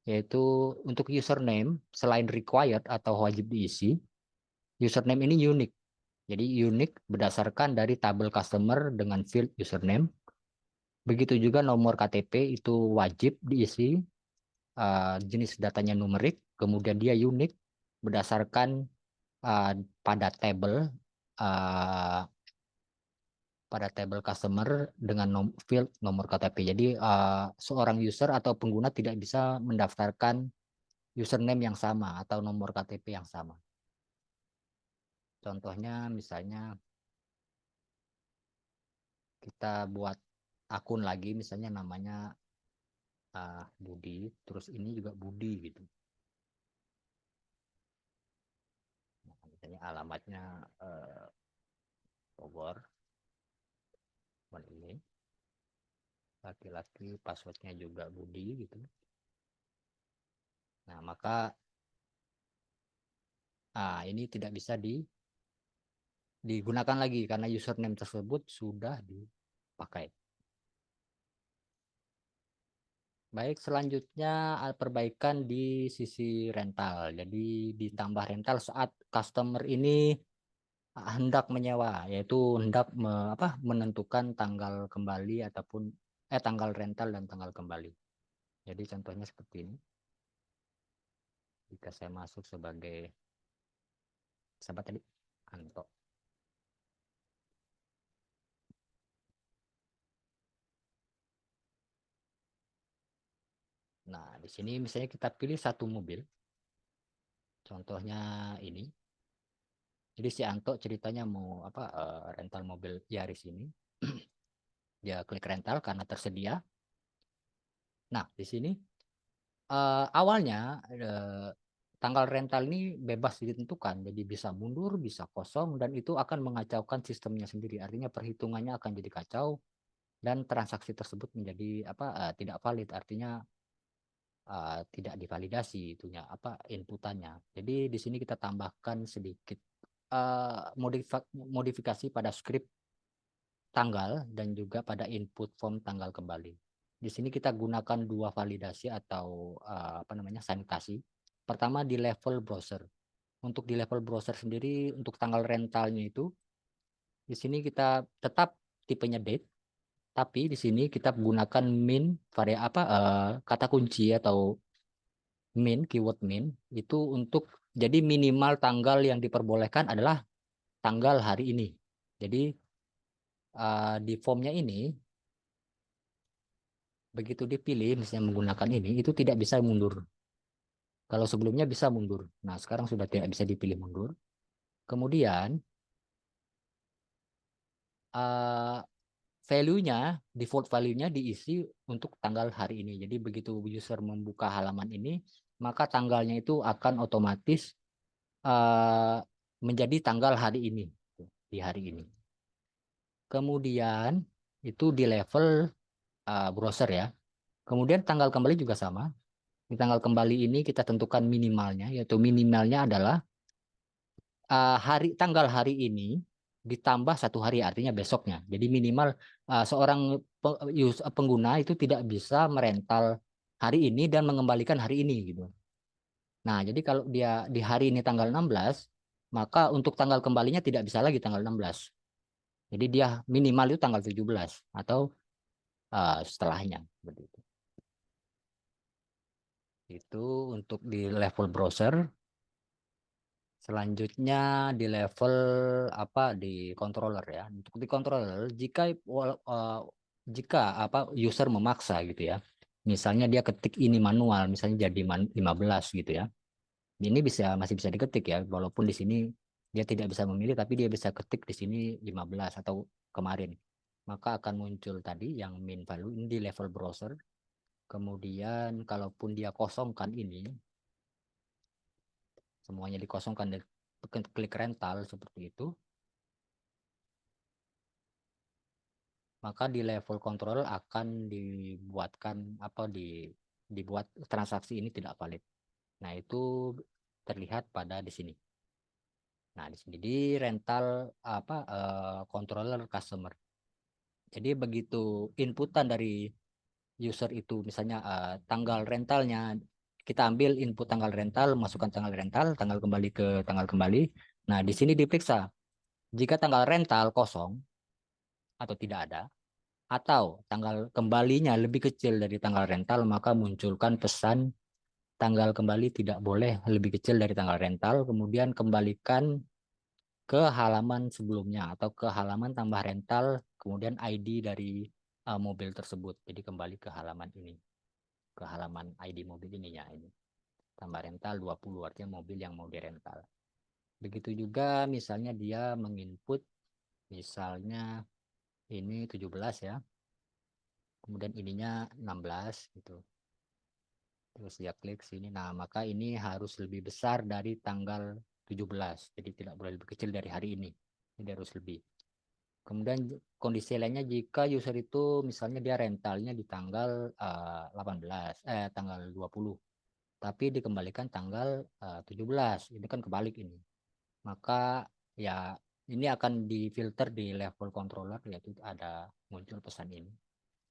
yaitu untuk username selain required atau wajib diisi, username ini unik. Jadi unik berdasarkan dari tabel customer dengan field username. Begitu juga nomor KTP itu wajib diisi, jenis datanya numerik, kemudian dia unik berdasarkan pada tabel customer dengan field nomor KTP. Jadi seorang user atau pengguna tidak bisa mendaftarkan username yang sama atau nomor KTP yang sama. Contohnya misalnya kita buat akun lagi, misalnya namanya Budi, terus ini juga Budi gitu. Nah, misalnya alamatnya Bogor, ini laki-laki, passwordnya juga Budi gitu. Nah, maka ini tidak bisa digunakan lagi karena username tersebut sudah dipakai. Baik, selanjutnya perbaikan di sisi rental. Jadi ditambah rental saat customer ini hendak menyewa, yaitu hendak menentukan tanggal kembali ataupun tanggal rental dan tanggal kembali. Jadi contohnya seperti ini. Jika saya masuk sebagai sahabat tadi, Anto. Nah, di sini misalnya kita pilih satu mobil. Contohnya ini. Jadi si Anto ceritanya mau rental mobil Yaris ini. Dia klik rental karena tersedia. Nah, di sini awalnya tanggal rental ini bebas ditentukan, jadi bisa mundur, bisa kosong, dan itu akan mengacaukan sistemnya sendiri. Artinya perhitungannya akan jadi kacau dan transaksi tersebut menjadi tidak valid. Artinya tidak divalidasi itunya inputannya. Jadi di sini kita tambahkan sedikit modifikasi pada script tanggal dan juga pada input form tanggal kembali. Di sini kita gunakan dua validasi atau sanitasi. Pertama di level browser. Untuk di level browser sendiri untuk tanggal rentalnya itu di sini kita tetap tipenya date, tapi di sini kita gunakan min kata kunci atau min, keyword min itu untuk jadi minimal tanggal yang diperbolehkan adalah tanggal hari ini. Jadi di formnya ini begitu dipilih misalnya menggunakan ini itu tidak bisa mundur. Kalau sebelumnya bisa mundur. Nah, sekarang sudah tidak bisa dipilih mundur. Kemudian value-nya, default value-nya diisi untuk tanggal hari ini. Jadi begitu user membuka halaman ini, maka tanggalnya itu akan otomatis menjadi tanggal hari ini, di hari ini. Kemudian itu di level browser ya. Kemudian tanggal kembali juga sama. Di tanggal kembali ini kita tentukan minimalnya, yaitu minimalnya adalah tanggal hari ini ditambah satu hari, artinya besoknya. Jadi minimal seorang pengguna itu tidak bisa merental hari ini dan mengembalikan hari ini gitu. Nah, jadi kalau dia di hari ini tanggal 16, maka untuk tanggal kembalinya tidak bisa lagi tanggal 16. Jadi dia minimal itu tanggal 17 atau setelahnya begitu. Itu untuk di level browser. Selanjutnya di level di controller ya. Untuk di controller jika user memaksa gitu ya. Misalnya dia ketik ini manual, misalnya jadi 15 gitu ya. Ini masih bisa diketik ya, walaupun di sini dia tidak bisa memilih tapi dia bisa ketik di sini 15 atau kemarin. Maka akan muncul tadi yang min value ini di level browser. Kemudian kalaupun dia kosongkan ini, semuanya dikosongkan dan klik rental seperti itu, maka di level control akan dibuatkan dibuat transaksi ini tidak valid. Nah, itu terlihat pada di sini. Nah, di sini di rental controller customer. Jadi begitu inputan dari user itu misalnya tanggal rentalnya, kita ambil input tanggal rental, masukkan tanggal rental, tanggal kembali ke tanggal kembali. Nah, di sini diperiksa jika tanggal rental kosong atau tidak ada, atau tanggal kembalinya lebih kecil dari tanggal rental, maka munculkan pesan tanggal kembali tidak boleh lebih kecil dari tanggal rental, kemudian kembalikan ke halaman sebelumnya atau ke halaman tambah rental, kemudian ID dari mobil tersebut. Jadi kembali ke halaman ini, ke halaman ID mobil ininya ini. Tambah rental 20, artinya mobil yang mau dirental. Begitu juga misalnya dia menginput misalnya ini 17 ya. Kemudian ininya 16 gitu. Terus dia klik sini. Nah, maka ini harus lebih besar dari tanggal 17. Jadi tidak boleh lebih kecil dari hari ini. Jadi harus lebih. Kemudian kondisi lainnya jika user itu misalnya dia rentalnya di tanggal 20, tapi dikembalikan tanggal 17. Ini kan kebalik ini. Maka ya ini akan difilter di level controller, yaitu ada muncul pesan ini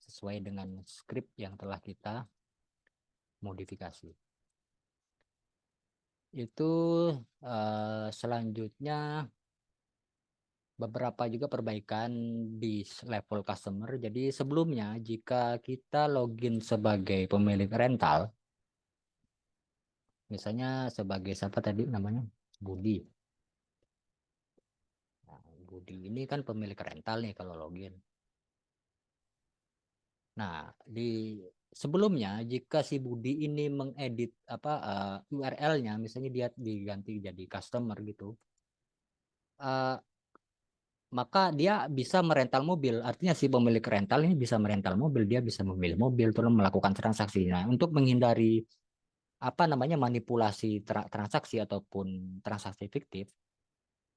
sesuai dengan script yang telah kita modifikasi. Itu selanjutnya beberapa juga perbaikan di level customer. Jadi sebelumnya jika kita login sebagai pemilik rental, misalnya sebagai siapa tadi namanya? Budi. Nah, Budi ini kan pemilik rental nih kalau login. Nah, di sebelumnya jika si Budi ini mengedit URL-nya, misalnya dia diganti jadi customer gitu, maka dia bisa merental mobil. Artinya si pemilik rental ini bisa merental mobil, dia bisa memilih mobil terus melakukan transaksi. Nah, untuk menghindari manipulasi transaksi ataupun transaksi fiktif,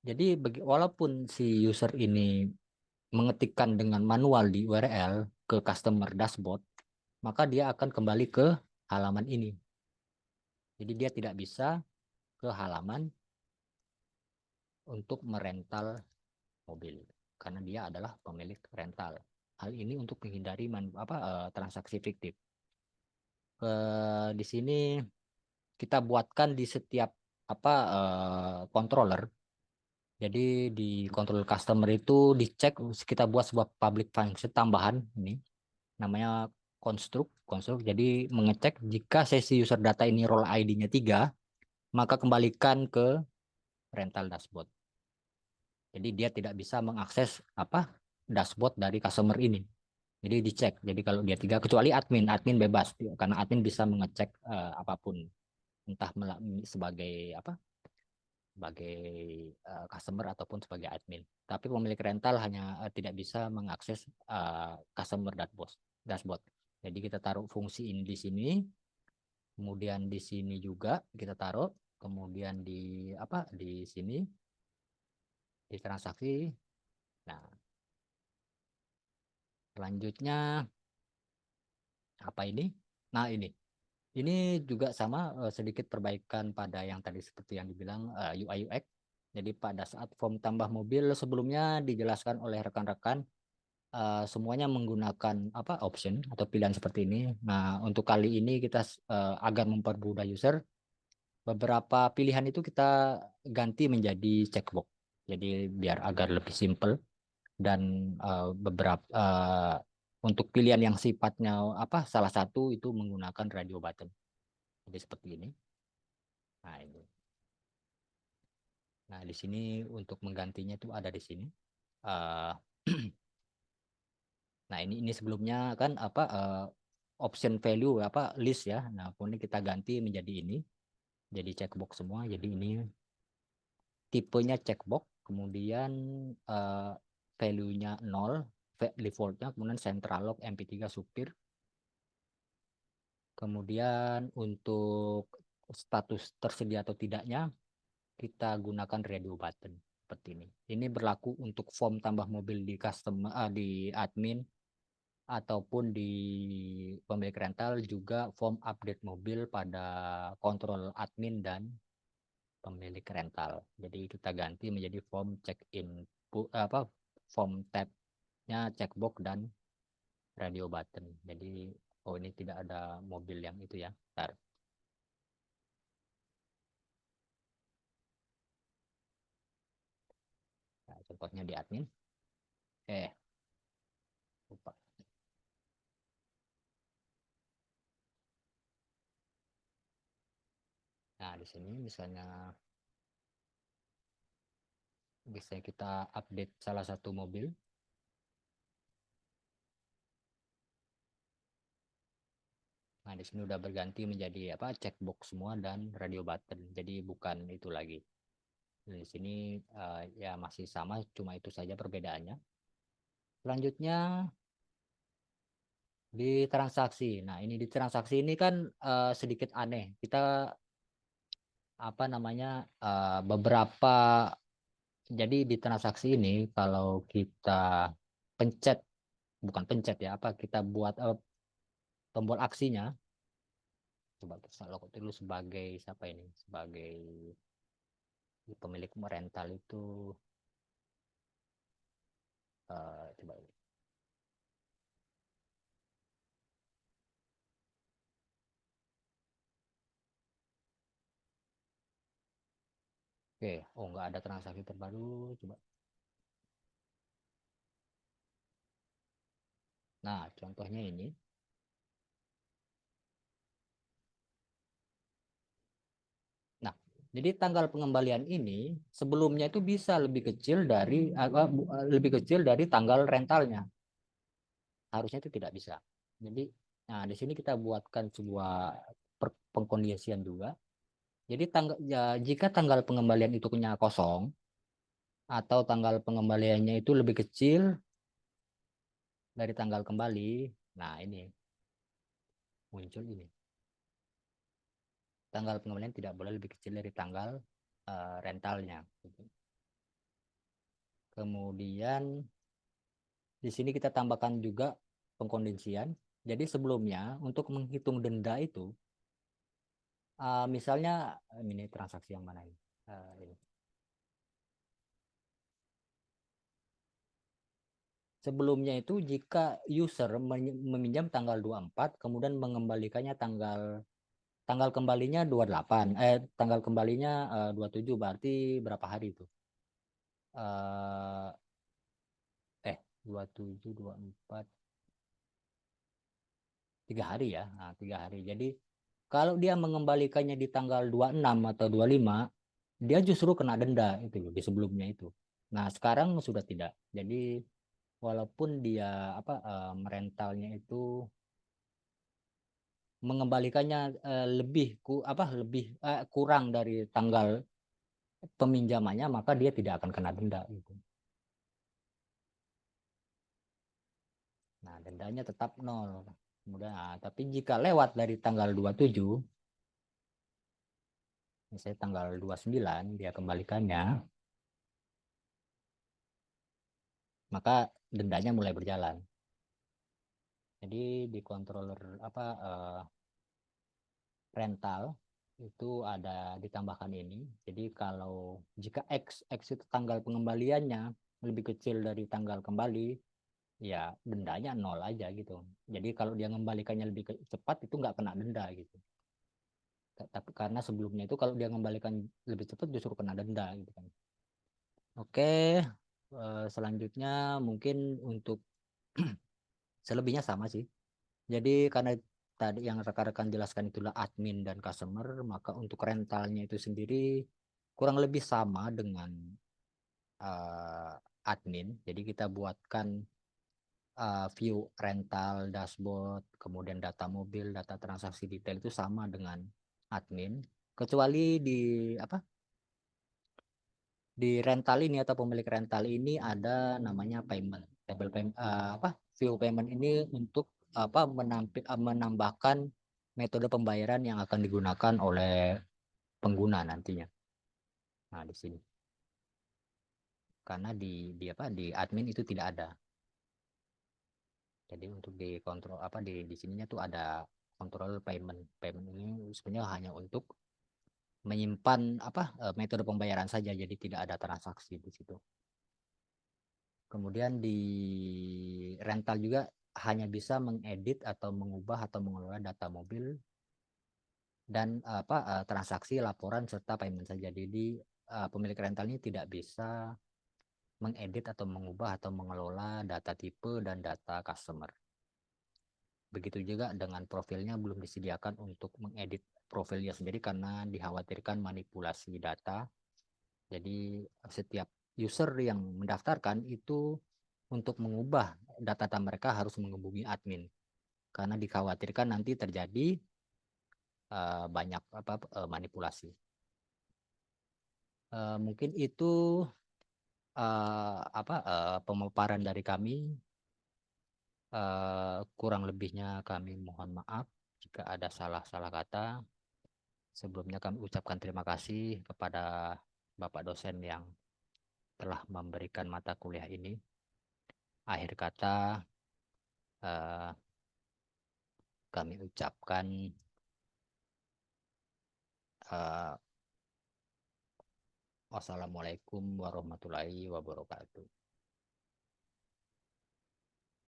jadi walaupun si user ini mengetikkan dengan manual di URL ke customer dashboard, maka dia akan kembali ke halaman ini. Jadi dia tidak bisa ke halaman untuk merental mobil karena dia adalah pemilik rental. Hal ini untuk menghindari transaksi fiktif. Di sini kita buatkan di setiap controller. Jadi di controller customer itu dicek, kita buat sebuah public function tambahan ini namanya construct. Jadi mengecek jika sesi user data ini role ID-nya 3, maka kembalikan ke rental dashboard. Jadi dia tidak bisa mengakses dashboard dari customer ini. Jadi dicek. Jadi kalau dia 3, kecuali admin bebas karena admin bisa mengecek apapun, entah sebagai sebagai customer ataupun sebagai admin. Tapi pemilik rental hanya tidak bisa mengakses customer dashboard. Jadi kita taruh fungsi ini di sini, kemudian di sini juga kita taruh, kemudian di sini di transaksi. Nah, selanjutnya apa ini? Nah, ini juga sama, sedikit perbaikan pada yang tadi seperti yang dibilang UI UX. Jadi pada saat form tambah mobil sebelumnya dijelaskan oleh rekan-rekan semuanya menggunakan option atau pilihan seperti ini. Nah, untuk kali ini kita agar mempermudah user, beberapa pilihan itu kita ganti menjadi checkbox. Jadi biar agar lebih simple dan beberapa untuk pilihan yang sifatnya salah satu itu menggunakan radio button. Jadi seperti ini. Nah, ini. Nah, di sini untuk menggantinya itu ada di sini. Nah, ini sebelumnya kan option value list ya. Nah, kemudian kita ganti menjadi ini. Jadi checkbox semua. Jadi ini tipenya checkbox, kemudian value-nya 0, defaultnya, kemudian central lock MP3 supir. Kemudian untuk status tersedia atau tidaknya kita gunakan radio button seperti ini. Ini berlaku untuk form tambah mobil di customer, di admin ataupun di pemilik rental, juga form update mobil pada kontrol admin dan pemilik rental. Jadi kita ganti menjadi form check-in form tab-nya checkbox dan radio button. Jadi ini tidak ada mobil yang itu ya. Bentar. Nah, contohnya di admin. Lupa. Nah, di sini misalnya bisa kita update salah satu mobil. Nah, di sini udah berganti menjadi checkbox semua dan radio button. Jadi bukan itu lagi. Di sini ya masih sama, cuma itu saja perbedaannya. Selanjutnya di transaksi. Nah, ini di transaksi ini kan sedikit aneh. Kita beberapa, jadi di transaksi ini kalau kita bukan pencet ya, kita buat tombol aksinya. Coba kita log dulu sebagai siapa ini? Sebagai pemilik rental itu coba ini. Oke, oh nggak ada transaksi terbaru, coba. Nah, contohnya ini. Nah, jadi tanggal pengembalian ini sebelumnya itu bisa lebih kecil dari lebih kecil dari tanggal rentalnya. Harusnya itu tidak bisa. Jadi, nah di sini kita buatkan sebuah pengkondisian juga. Jadi jika tanggal pengembalian itu punya kosong atau tanggal pengembaliannya itu lebih kecil dari tanggal kembali, nah ini muncul ini. Tanggal pengembalian tidak boleh lebih kecil dari tanggal rentalnya. Kemudian di sini kita tambahkan juga pengkondisian. Jadi sebelumnya untuk menghitung denda itu, misalnya ini transaksi yang mana ini? Ini. Sebelumnya itu jika user meminjam tanggal 24, kemudian mengembalikannya tanggal kembalinya 28, tanggal kembalinya 27, berarti berapa hari itu? 27, 24, 3 hari ya. Nah, 3 hari. Jadi kalau dia mengembalikannya di tanggal 26 atau 25, dia justru kena denda itu loh di sebelumnya itu. Nah, sekarang sudah tidak. Jadi walaupun dia merentalnya itu mengembalikannya lebih kurang dari tanggal peminjamannya, maka dia tidak akan kena denda gitu. Nah, dendanya tetap 0. Kemudian, tapi jika lewat dari tanggal 27, misalnya tanggal 29 dia kembalikannya, maka dendanya mulai berjalan. Jadi di controller rental itu ada ditambahkan ini. Jadi kalau jika X itu tanggal pengembaliannya lebih kecil dari tanggal kembali, ya dendanya 0 aja gitu. Jadi kalau dia mengembalikannya lebih cepat itu nggak kena denda gitu. Tapi karena sebelumnya itu kalau dia mengembalikan lebih cepat justru kena denda gitu kan. Oke, selanjutnya mungkin untuk selebihnya sama sih. Jadi karena tadi yang rekan-rekan jelaskan itulah admin dan customer, maka untuk rentalnya itu sendiri kurang lebih sama dengan admin. Jadi kita buatkan view rental, dashboard, kemudian data mobil, data transaksi detail itu sama dengan admin. Kecuali di rental ini atau pemilik rental ini ada namanya payment. Table payment view payment ini untuk menambahkan metode pembayaran yang akan digunakan oleh pengguna nantinya. Nah, di sini. Karena di admin itu tidak ada. Jadi untuk di kontrol di sininya tuh ada kontrol payment. Payment ini sebenarnya hanya untuk menyimpan metode pembayaran saja, jadi tidak ada transaksi di situ. Kemudian di rental juga hanya bisa mengedit atau mengubah atau mengelola data mobil dan transaksi, laporan serta payment saja. Jadi pemilik rental ini tidak bisa mengedit atau mengubah atau mengelola data tipe dan data customer. Begitu juga dengan profilnya belum disediakan untuk mengedit profilnya sendiri karena dikhawatirkan manipulasi data. Jadi setiap user yang mendaftarkan itu untuk mengubah data mereka harus menghubungi admin karena dikhawatirkan nanti terjadi banyak manipulasi. Mungkin itu pemaparan dari kami. Kurang lebihnya kami mohon maaf jika ada salah-salah kata. Sebelumnya kami ucapkan terima kasih kepada Bapak dosen yang telah memberikan mata kuliah ini. Akhir kata kami ucapkan wassalamualaikum warahmatullahi wabarakatuh.